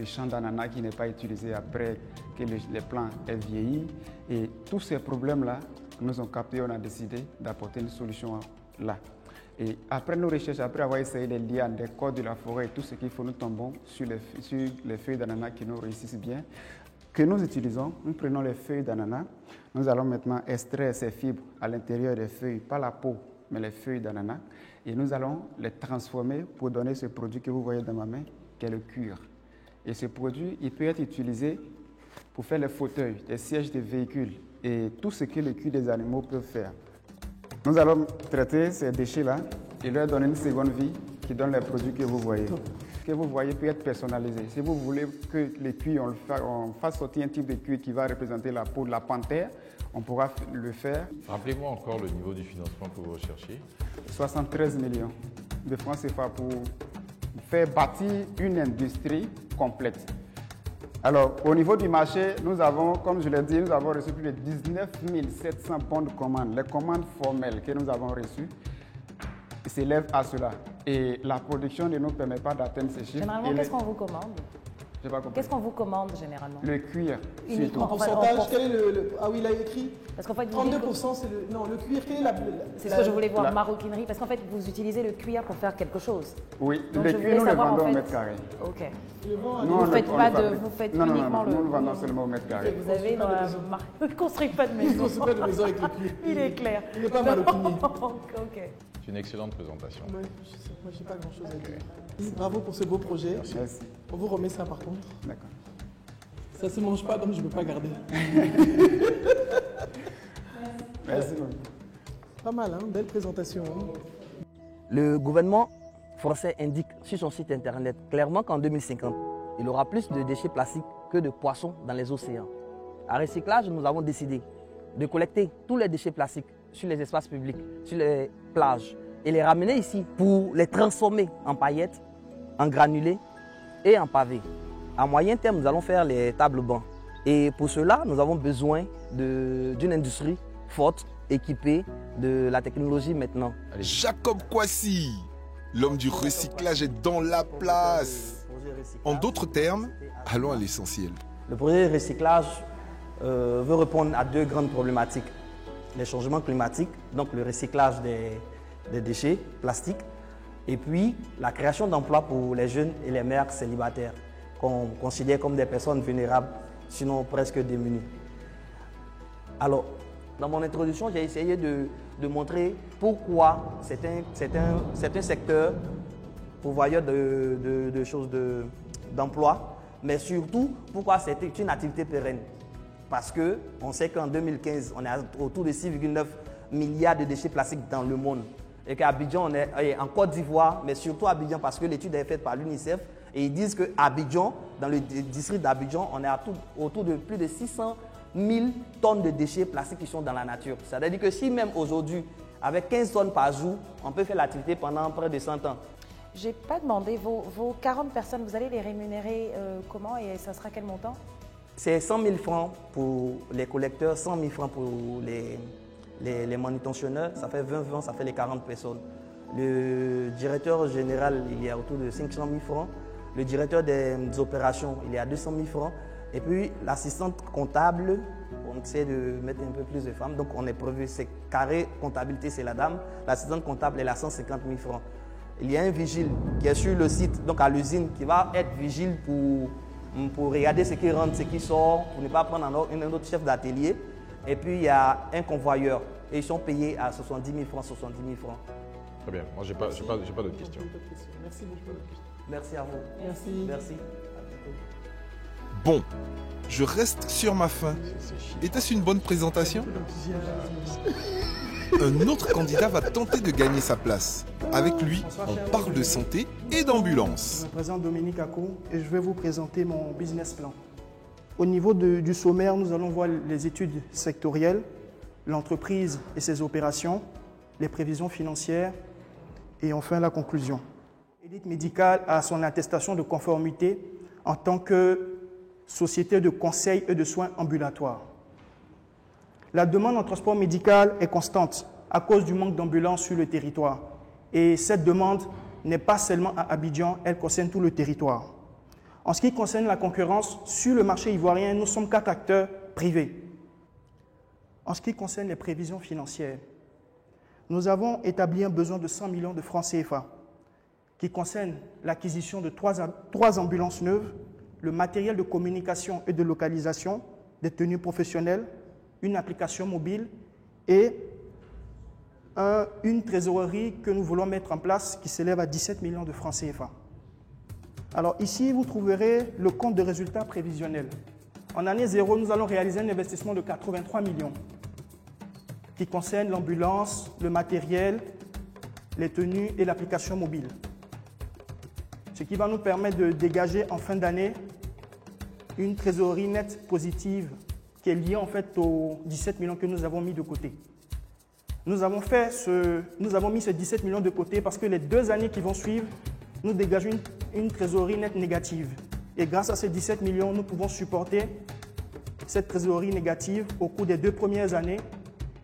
champs d'ananas qui n'est pas utilisé après que les plants aient vieilli. Et tous ces problèmes-là, nous ont captés, on a décidé d'apporter une solution là. Et après nos recherches, après avoir essayé les lianes, les cordes de la forêt et tout ce qu'il faut, nous tombons sur les feuilles d'ananas qui nous réussissent bien, que nous utilisons. Nous prenons les feuilles d'ananas, nous allons maintenant extraire ces fibres à l'intérieur des feuilles, pas la peau, mais les feuilles d'ananas, et nous allons les transformer pour donner ce produit que vous voyez dans ma main, qui est le cuir. Et ce produit, il peut être utilisé pour faire les fauteuils, les sièges des véhicules et tout ce que le cuir des animaux peut faire. Nous allons traiter ces déchets-là et leur donner une seconde vie qui donne les produits que vous voyez. Ce que vous voyez peut être personnalisé. Si vous voulez que les cuirs, on fasse sortir un type de cuir qui va représenter la peau de la panthère, on pourra le faire. Rappelez-moi encore le niveau du financement que vous recherchez. 73 millions de francs CFA pour faire bâtir une industrie complète. Alors, au niveau du marché, nous avons, comme je l'ai dit, nous avons reçu plus de 19 700 bons de commandes. Les commandes formelles que nous avons reçues s'élèvent à cela. Et la production ne nous permet pas d'atteindre ces chiffres. Généralement, qu'est-ce qu'on vous commande? J'ai pas compris. Qu'est-ce qu'on vous commande généralement? Le cuir. Uniquement. En pourcentage, quel est le... Ah oui, il a écrit. Parce qu'en fait, 32%, c'est le... Non, le cuir, quel est la... C'est ce que je voulais voir, maroquinerie. Parce qu'en fait, vous utilisez le cuir pour faire quelque chose. Oui, donc, le cuir, nous le vendons au mètre carré. Ok. Vous faites uniquement le... Nous le vendons seulement au mètre carré. Vous avez dans la... Vous ne construisez pas de maison. Il ne construit pas de maison avec le cuir. Il est clair. Il n'est pas maroquinier. Ok. C'est une excellente présentation. Ouais, moi, je n'ai pas grand-chose à dire. Bravo pour ce beau projet. Merci. On vous remet ça par contre. D'accord. Ça ne se mange pas, donc je ne peux pas garder. Merci. Pas mal, hein? Belle présentation. Hein? Le gouvernement français indique sur son site internet clairement qu'en 2050, il y aura plus de déchets plastiques que de poissons dans les océans. À Recyclage, nous avons décidé de collecter tous les déchets plastiques sur les espaces publics, sur les plages, et les ramener ici pour les transformer en paillettes, en granulés et en pavés. À moyen terme, nous allons faire les tables bancs. Et pour cela, nous avons besoin d'une industrie forte, équipée de la technologie maintenant. Jacob Kwasi, l'homme du recyclage est dans la place. En d'autres termes, allons à l'essentiel. Le projet de recyclage veut répondre à deux grandes problématiques. Les changements climatiques, donc le recyclage des déchets plastiques, et puis la création d'emplois pour les jeunes et les mères célibataires, qu'on considère comme des personnes vulnérables, sinon presque démunies. Alors, dans mon introduction, j'ai essayé de montrer pourquoi c'est un secteur pourvoyeur d'emplois, mais surtout pourquoi c'est une activité pérenne. Parce qu'on sait qu'en 2015, on est autour de 6,9 milliards de déchets plastiques dans le monde. Et qu'à Abidjan, on est en Côte d'Ivoire, mais surtout à Abidjan, parce que l'étude est faite par l'UNICEF. Et ils disent qu'à Abidjan, dans le district d'Abidjan, on est autour de plus de 600 000 tonnes de déchets plastiques qui sont dans la nature. Ça veut dire que si même aujourd'hui, avec 15 tonnes par jour, on peut faire l'activité pendant près de 100 ans. Je n'ai pas demandé, vos 40 personnes, vous allez les rémunérer comment et ça sera quel montant? C'est 100 000 francs pour les collecteurs, 100 000 francs pour les manutentionneurs. Ça fait 20, ça fait les 40 personnes. Le directeur général, il est autour de 500 000 francs. Le directeur des opérations, il est à 200 000 francs. Et puis l'assistante comptable, on essaie de mettre un peu plus de femmes. Donc on est prévu, c'est carré comptabilité, c'est la dame. L'assistante comptable, elle a 150 000 francs. Il y a un vigile qui est sur le site, donc à l'usine, qui va être vigile pour regarder ce qui rentre, ce qui sort, pour ne pas prendre un autre chef d'atelier. Et puis il y a un convoyeur. Et ils sont payés à 70 000 francs, 70 000 francs. Très bien. Moi, j'ai pas d'autres questions. Merci beaucoup. Merci à vous. Merci. Merci. Bon, je reste sur ma faim. Était-ce une bonne présentation? Un autre candidat va tenter de gagner sa place. Avec lui, on parle de santé et d'ambulance. Je me présente Dominique Ako et je vais vous présenter mon business plan. Au niveau du sommaire, nous allons voir les études sectorielles, l'entreprise et ses opérations, les prévisions financières et enfin la conclusion. Élite Médicale a son attestation de conformité en tant que société de conseil et de soins ambulatoires. La demande en transport médical est constante à cause du manque d'ambulances sur le territoire. Et cette demande n'est pas seulement à Abidjan, elle concerne tout le territoire. En ce qui concerne la concurrence, sur le marché ivoirien, nous sommes 4 acteurs privés. En ce qui concerne les prévisions financières, nous avons établi un besoin de 100 millions de francs CFA qui concerne l'acquisition de 3 ambulances neuves, le matériel de communication et de localisation, des tenues professionnelles, une application mobile et une trésorerie que nous voulons mettre en place qui s'élève à 17 millions de francs CFA. Alors ici, vous trouverez le compte de résultats prévisionnels. En année 0, nous allons réaliser un investissement de 83 millions qui concerne l'ambulance, le matériel, les tenues et l'application mobile. Ce qui va nous permettre de dégager en fin d'année une trésorerie nette positive qui est liée en fait aux 17 millions que nous avons mis de côté. Nous avons mis ces 17 millions de côté parce que les 2 années qui vont suivre, nous dégageons une trésorerie nette négative. Et grâce à ces 17 millions, nous pouvons supporter cette trésorerie négative au cours des 2 premières années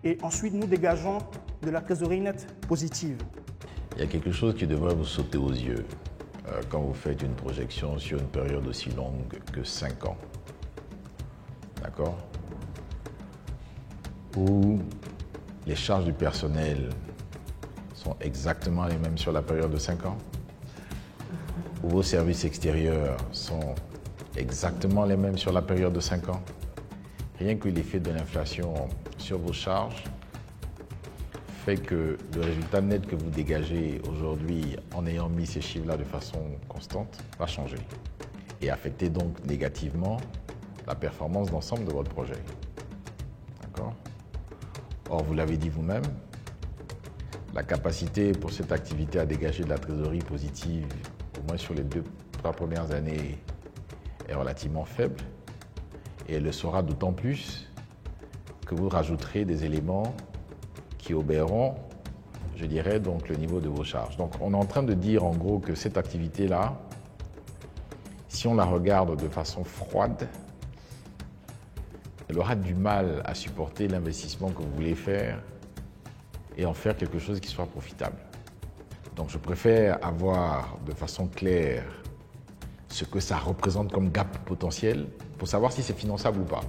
et ensuite nous dégageons de la trésorerie nette positive. Il y a quelque chose qui devrait vous sauter aux yeux. quand vous faites une projection sur une période aussi longue que 5 ans. D'accord? Où les charges du personnel sont exactement les mêmes sur la période de 5 ans, où vos services extérieurs sont exactement les mêmes sur la période de 5 ans. Rien que l'effet de l'inflation sur vos charges fait que le résultat net que vous dégagez aujourd'hui en ayant mis ces chiffres-là de façon constante va changer et affecter donc négativement la performance d'ensemble de votre projet. D'accord? Or, vous l'avez dit vous-même, la capacité pour cette activité à dégager de la trésorerie positive, au moins sur les 2-3 premières années, est relativement faible. Et elle le sera d'autant plus que vous rajouterez des éléments qui obéreront, je dirais, donc le niveau de vos charges. Donc, on est en train de dire en gros que cette activité-là, si on la regarde de façon froide, elle aura du mal à supporter l'investissement que vous voulez faire et en faire quelque chose qui soit profitable. Donc je préfère avoir de façon claire ce que ça représente comme gap potentiel pour savoir si c'est finançable ou pas.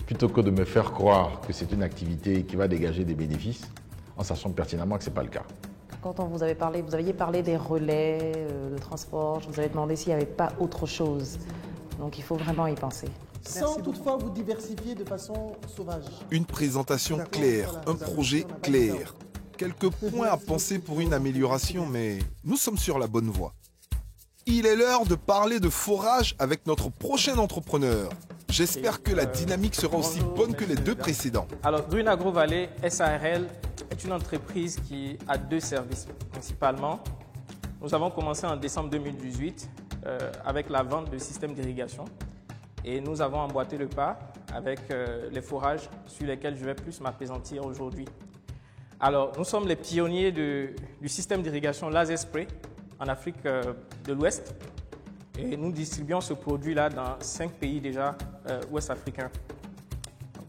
Plutôt que de me faire croire que c'est une activité qui va dégager des bénéfices en sachant pertinemment que ce n'est pas le cas. Quand vous aviez parlé des relais de transport, je vous avais demandé s'il n'y avait pas autre chose. Donc il faut vraiment y penser. Sans toutefois vous diversifier de façon sauvage. Une présentation claire, un projet clair. Quelques points à penser pour une amélioration, mais nous sommes sur la bonne voie. Il est l'heure de parler de forage avec notre prochain entrepreneur. J'espère que la dynamique sera aussi bonne que les deux précédents. Alors, Green Agro Valley SARL est une entreprise qui a 2 services principalement. Nous avons commencé en décembre 2018 avec la vente de systèmes d'irrigation et nous avons emboîté le pas avec les forages sur lesquels je vais plus m'appesantir aujourd'hui. Alors, nous sommes les pionniers du système d'irrigation laser spray en Afrique de l'Ouest et nous distribuons ce produit-là dans 5 pays déjà ouest africains.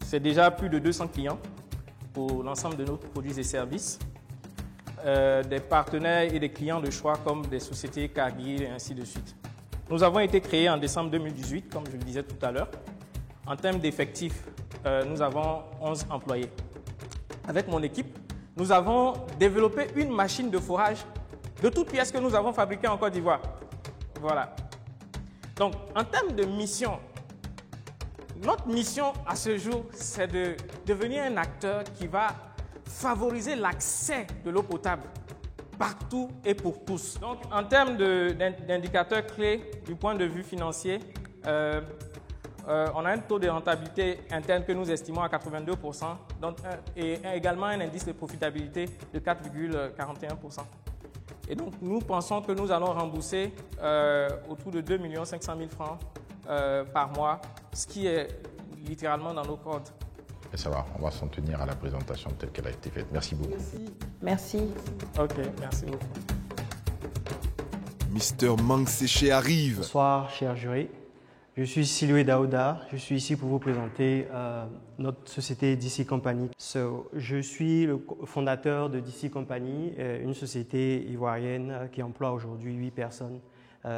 C'est déjà plus de 200 clients pour l'ensemble de nos produits et services, des partenaires et des clients de choix comme des sociétés Cargill et ainsi de suite. Nous avons été créés en décembre 2018, comme je le disais tout à l'heure. En termes d'effectifs, nous avons 11 employés. Avec mon équipe, nous avons développé une machine de forage de toutes pièces que nous avons fabriquées en Côte d'Ivoire. Voilà. Donc, en termes de mission, notre mission à ce jour, c'est de devenir un acteur qui va favoriser l'accès de l'eau potable partout et pour tous. Donc, en termes d'indicateurs clés du point de vue financier, on a un taux de rentabilité interne que nous estimons à 82%, donc, et également un indice de profitabilité de 4,41%. Et donc, nous pensons que nous allons rembourser autour de 2 500 000 francs par mois, ce qui est littéralement dans nos cordes. Et ça va, on va s'en tenir à la présentation telle qu'elle a été faite. Merci beaucoup. Merci. Ok, merci beaucoup. Mister Mang Séché arrive. Bonsoir, cher jury. Je suis Siloué Daouda. Je suis ici pour vous présenter notre société DC Company. Je suis le fondateur de DC Company, une société ivoirienne qui emploie aujourd'hui 8 personnes,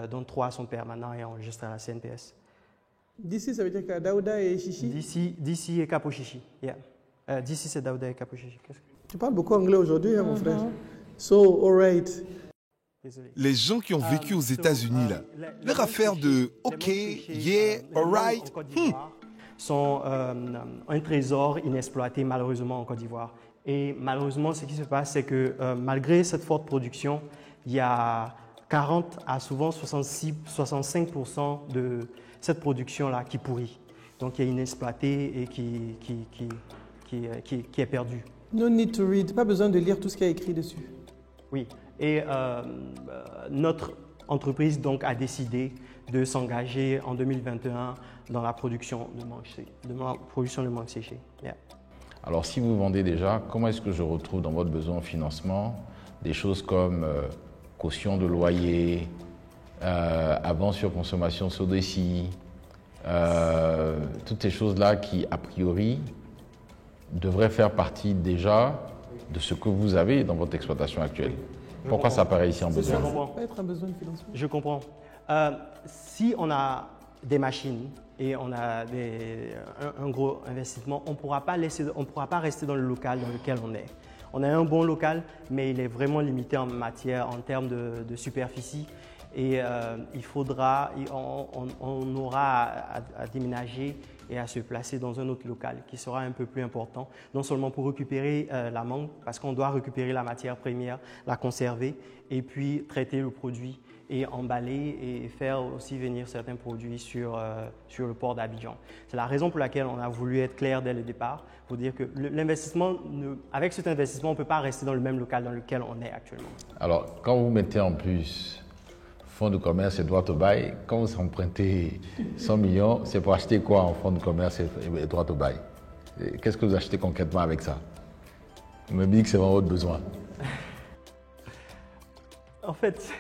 dont 3 sont permanents et enregistrés à la CNPS. DC, ça veut dire que Daouda et Chichi? DC et Capo Chichi. Yeah. DC, c'est Daouda et Capo Chichi. Tu parles beaucoup anglais aujourd'hui, hein, mon frère. So, all right. Les gens qui ont vécu aux États-Unis, là, leur affaire de OK, yeah, alright, sont un trésor inexploité malheureusement en Côte d'Ivoire. Et malheureusement, ce qui se passe, c'est que malgré cette forte production, il y a 40 à souvent 65% de cette production-là qui pourrit, donc qui est inexploitée et qui est perdue. No need to read, pas besoin de lire tout ce qui est écrit dessus. Oui. Et notre entreprise donc a décidé de s'engager en 2021 dans la production de mangue séchée. Yeah. Alors si vous vendez déjà, comment est-ce que je retrouve dans votre besoin en financement des choses comme caution de loyer, avance sur consommation SODECI, toutes ces choses-là qui a priori devraient faire partie déjà de ce que vous avez dans votre exploitation actuelle? Pourquoi ça apparaît ici en Ça besoin? ne peut pas être un besoin de financement. Je comprends. Si on a des machines et on a un gros investissement, on ne pourra pas rester dans le local dans lequel on est. On a un bon local, mais il est vraiment limité en termes de superficie. Et on aura à déménager et à se placer dans un autre local qui sera un peu plus important, non seulement pour récupérer la mangue, parce qu'on doit récupérer la matière première, la conserver, et puis traiter le produit et emballer et faire aussi venir certains produits sur le port d'Abidjan. C'est la raison pour laquelle on a voulu être clair dès le départ, pour dire que avec cet investissement, on ne peut pas rester dans le même local dans lequel on est actuellement. Alors, quand vous mettez en plus fonds de commerce et droit au bail, quand vous empruntez 100 millions, c'est pour acheter quoi en fonds de commerce et droit au bail? Qu'est-ce que vous achetez concrètement avec ça? Vous me dites que c'est vraiment votre besoin. En fait,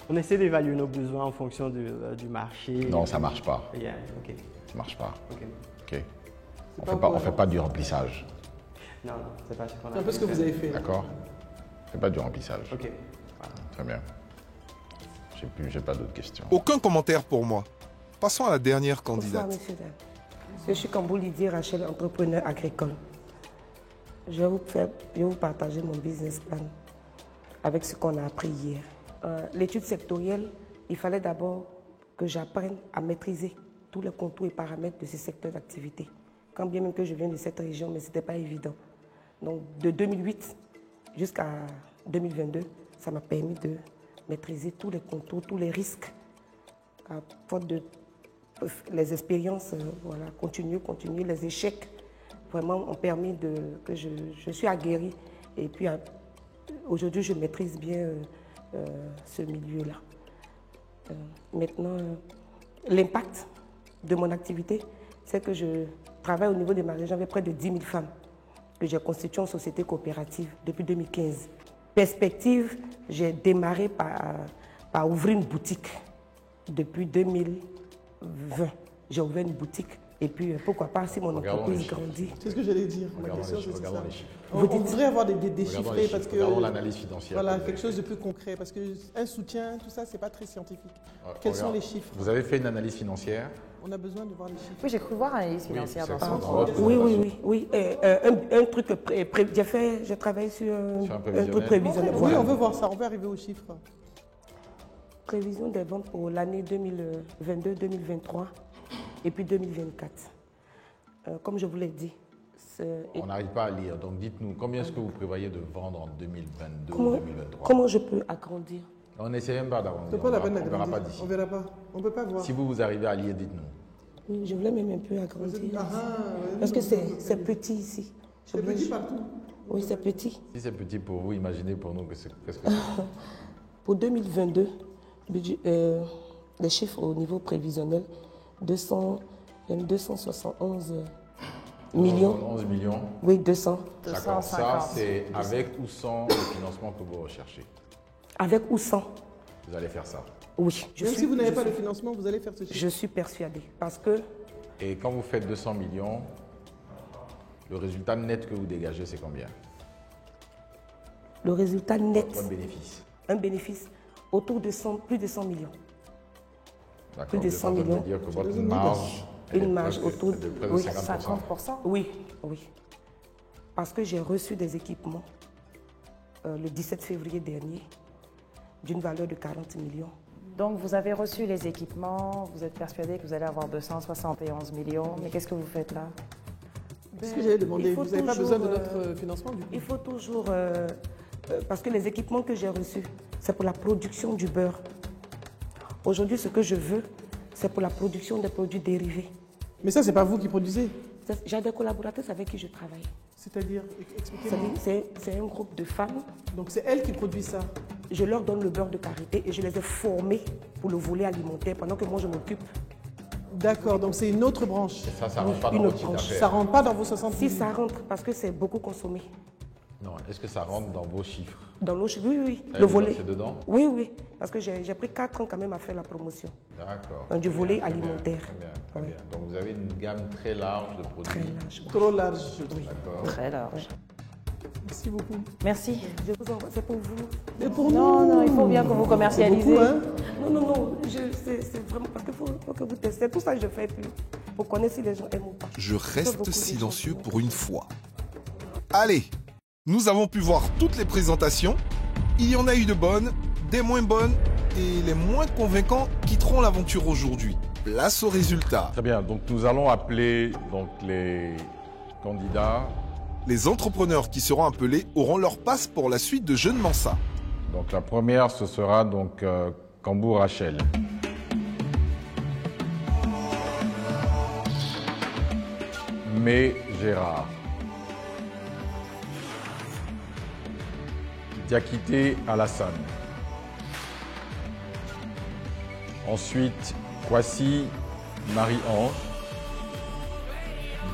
on essaie d'évaluer nos besoins en fonction du marché. Non, ça ne marche pas. Yeah, okay. Ça ne marche pas. Okay. On ne fait pas du remplissage. Non, c'est pas ce qu'on a fait. C'est un peu ce que vous avez fait. D'accord. On ne fait pas du remplissage. Ok. Voilà. Très bien. J'ai pas d'autres questions. Aucun commentaire pour moi. Passons à la dernière Bonsoir, candidate. monsieur Dam. Je suis Kambou Lydie Rachel, entrepreneur agricole. Je vais vous partager mon business plan avec ce qu'on a appris hier. L'étude sectorielle, il fallait d'abord que j'apprenne à maîtriser tous les contours et paramètres de ces secteurs d'activité. Quand bien même que je viens de cette région, mais ce n'était pas évident. Donc de 2008 jusqu'à 2022, ça m'a permis de maîtriser tous les contours, tous les risques. À faute de les expériences, continuer, les échecs, vraiment ont permis que je suis aguerrie. Et puis aujourd'hui, je maîtrise bien ce milieu-là. Maintenant, l'impact de mon activité, c'est que je travaille au niveau de ma région avec près de 10 000 femmes que j'ai constitué en société coopérative depuis 2015. Perspective, j'ai démarré par ouvrir une boutique depuis 2020. J'ai ouvert une boutique et puis pourquoi pas si mon entreprise grandit. C'est ce que j'allais dire. Ma question, c'est ça. Vous voudrait avoir des chiffrés parce que regardons l'analyse financière. Voilà, quelque chose de plus concret parce qu'un soutien, tout ça, c'est pas très scientifique. Quels sont les chiffres? Vous avez fait une analyse financière? On a besoin de voir les chiffres. Oui, j'ai cru voir l'analyse financière. Oui. Un truc j'ai travaillé sur un truc prévisionnel. Oui, on veut voir ça, on veut arriver aux chiffres. Prévision des ventes pour l'année 2022-2023 et puis 2024. Comme je vous l'ai dit. On n'arrive pas à lire, donc dites-nous, combien est-ce que vous prévoyez de vendre en 2022-2023? Comment je peux agrandir? On n'essaie même pas d'agrandir. C'est pas la peine d'agrandir. On ne verra pas d'agrandir. d'ici. On ne verra pas. On ne peut pas voir. Si vous arrivez à lire, dites-nous. Oui, je voulais même un peu agrandir. Parce que c'est petit ici. C'est petit partout. Oui, c'est petit. Si c'est petit pour vous, imaginez pour nous qu'est-ce que c'est. Pour 2022, les chiffres au niveau prévisionnel, 271 millions. 11 millions. Oui, 200. D'accord, ça c'est avec ou sans le financement que vous recherchez? Avec ou sans. Vous allez faire ça? Oui. Même si vous n'avez pas le financement, vous allez faire ce chiffre. Je suis persuadée parce que... Et quand vous faites 200 millions, le résultat net que vous dégagez, c'est combien? Le résultat net. Votre bénéfice. Un bénéfice autour de plus de 100 millions. D'accord. Plus de 100 millions. Ça veut dire que votre marge... Une marge autour de 50%. Oui. Parce que j'ai reçu des équipements le 17 février dernier d'une valeur de 40 millions. Donc vous avez reçu les équipements, vous êtes persuadé que vous allez avoir 271 millions, mais qu'est-ce que vous faites là? C'est ce que j'allais demander, vous n'avez pas besoin de notre financement du coup? Il faut toujours, parce que les équipements que j'ai reçus, c'est pour la production du beurre. Aujourd'hui, ce que je veux, c'est pour la production des produits dérivés. Mais ça, c'est pas vous qui produisez? J'ai des collaborateurs avec qui je travaille. C'est-à-dire, expliquez-moi. C'est un groupe de femmes. Donc c'est elles qui produisent ça? Je leur donne le beurre de karité et je les ai formées pour le volet alimentaire pendant que moi je m'occupe. D'accord, donc c'est une autre branche. Et ça rentre pas dans votre chiffre d'affaires. Ça rentre pas dans vos 60 000? Si, ça rentre parce que c'est beaucoup consommé. Non, est-ce que ça rentre dans vos chiffres? Dans nos chiffres, oui. Ça Le volet. C'est dedans? Oui. Parce que j'ai pris 4 ans quand même à faire la promotion. D'accord. Du volet alimentaire. Très bien. Donc vous avez une gamme très large de produits. Très large. Trop large, je trouve. D'accord. Très large. Merci beaucoup. Merci. Je vous envoie, c'est pour vous. Mais pour Non, nous. non, il faut bien que vous commercialisez. C'est beaucoup, hein? Non, c'est vraiment parce qu'il faut que vous testez. Tout ça, je fais plus. Pour connaître si les gens aiment ou pas. Je reste silencieux pour une fois. Allez, nous avons pu voir toutes les présentations. Il y en a eu de bonnes, des moins bonnes et les moins convaincants quitteront l'aventure aujourd'hui. Place aux résultats. Très bien, donc nous allons appeler les candidats. Les entrepreneurs qui seront appelés auront leur passe pour la suite de Jeunes Mensa. Donc la première, ce sera donc Cambou Rachel. Mais Gérard. Diakité Alassane. Ensuite, Kwasi Marie-Ange.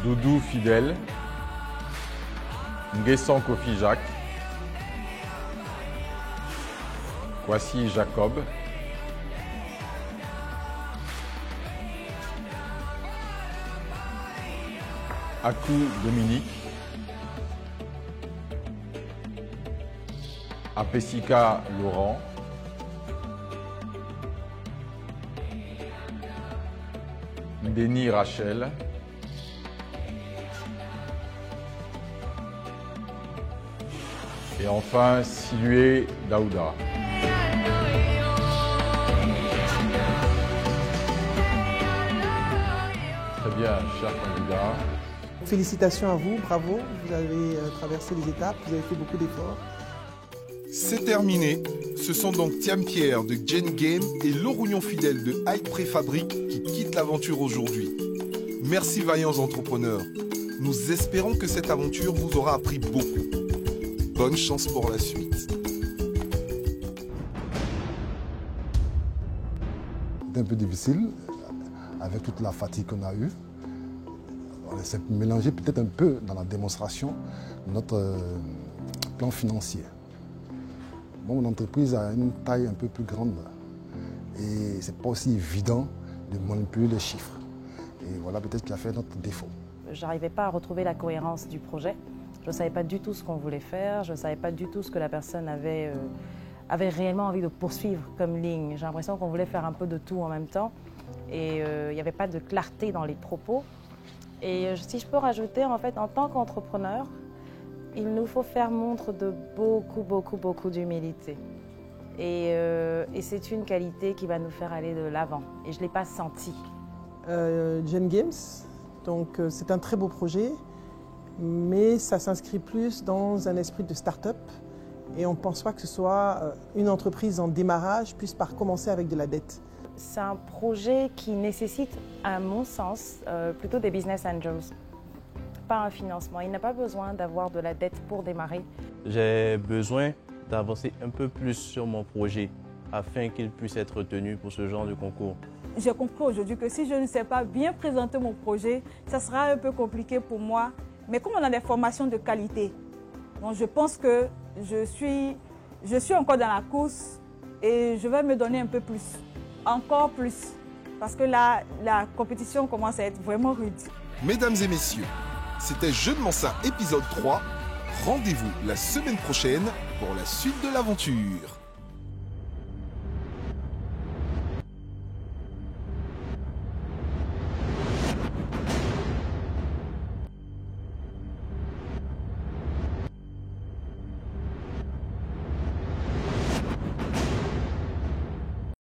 Doudou Fidèle. Nguessan Kofi Jacques. Kwasi Jacob. Akou Dominique. Apessika Laurent. Ndeni Rachel. Et enfin, Silué Daouda. Très bien, chers candidats. Félicitations à vous, bravo. Vous avez traversé les étapes, vous avez fait beaucoup d'efforts. C'est terminé. Ce sont donc Thiam Pierre de Gen Game et Laurugnon Fidèle de Hype Préfabrique qui quittent l'aventure aujourd'hui. Merci vaillants entrepreneurs. Nous espérons que cette aventure vous aura appris beaucoup. Bonne chance pour la suite. C'était un peu difficile, avec toute la fatigue qu'on a eue. On s'est mélangé peut-être un peu dans la démonstration de notre plan financier. Bon, mon entreprise a une taille un peu plus grande et c'est pas aussi évident de manipuler les chiffres. Et voilà peut-être qui a fait notre défaut. J'arrivais pas à retrouver la cohérence du projet. Je ne savais pas du tout ce qu'on voulait faire, je ne savais pas du tout ce que la personne avait réellement envie de poursuivre comme ligne. J'ai l'impression qu'on voulait faire un peu de tout en même temps et il n'y avait pas de clarté dans les propos. Et si je peux rajouter, en fait, en tant qu'entrepreneur, il nous faut faire montre de beaucoup d'humilité. Et c'est une qualité qui va nous faire aller de l'avant. Et je ne l'ai pas senti. Gen Games, donc c'est un très beau projet, mais ça s'inscrit plus dans un esprit de start-up. Et on ne pense pas que ce soit une entreprise en démarrage puisse par commencer avec de la dette. C'est un projet qui nécessite, à mon sens, plutôt des business angels, pas un financement. Il n'a pas besoin d'avoir de la dette pour démarrer. J'ai besoin d'avancer un peu plus sur mon projet afin qu'il puisse être retenu pour ce genre de concours. J'ai compris aujourd'hui que si je ne sais pas bien présenter mon projet, ça sera un peu compliqué pour moi. Mais comme on a des formations de qualité, donc je pense que je suis encore dans la course et je vais me donner un peu plus. Encore plus, parce que là, la compétition commence à être vraiment rude. Mesdames et messieurs, c'était Jeunes Mensa épisode 3. Rendez-vous la semaine prochaine pour la suite de l'aventure.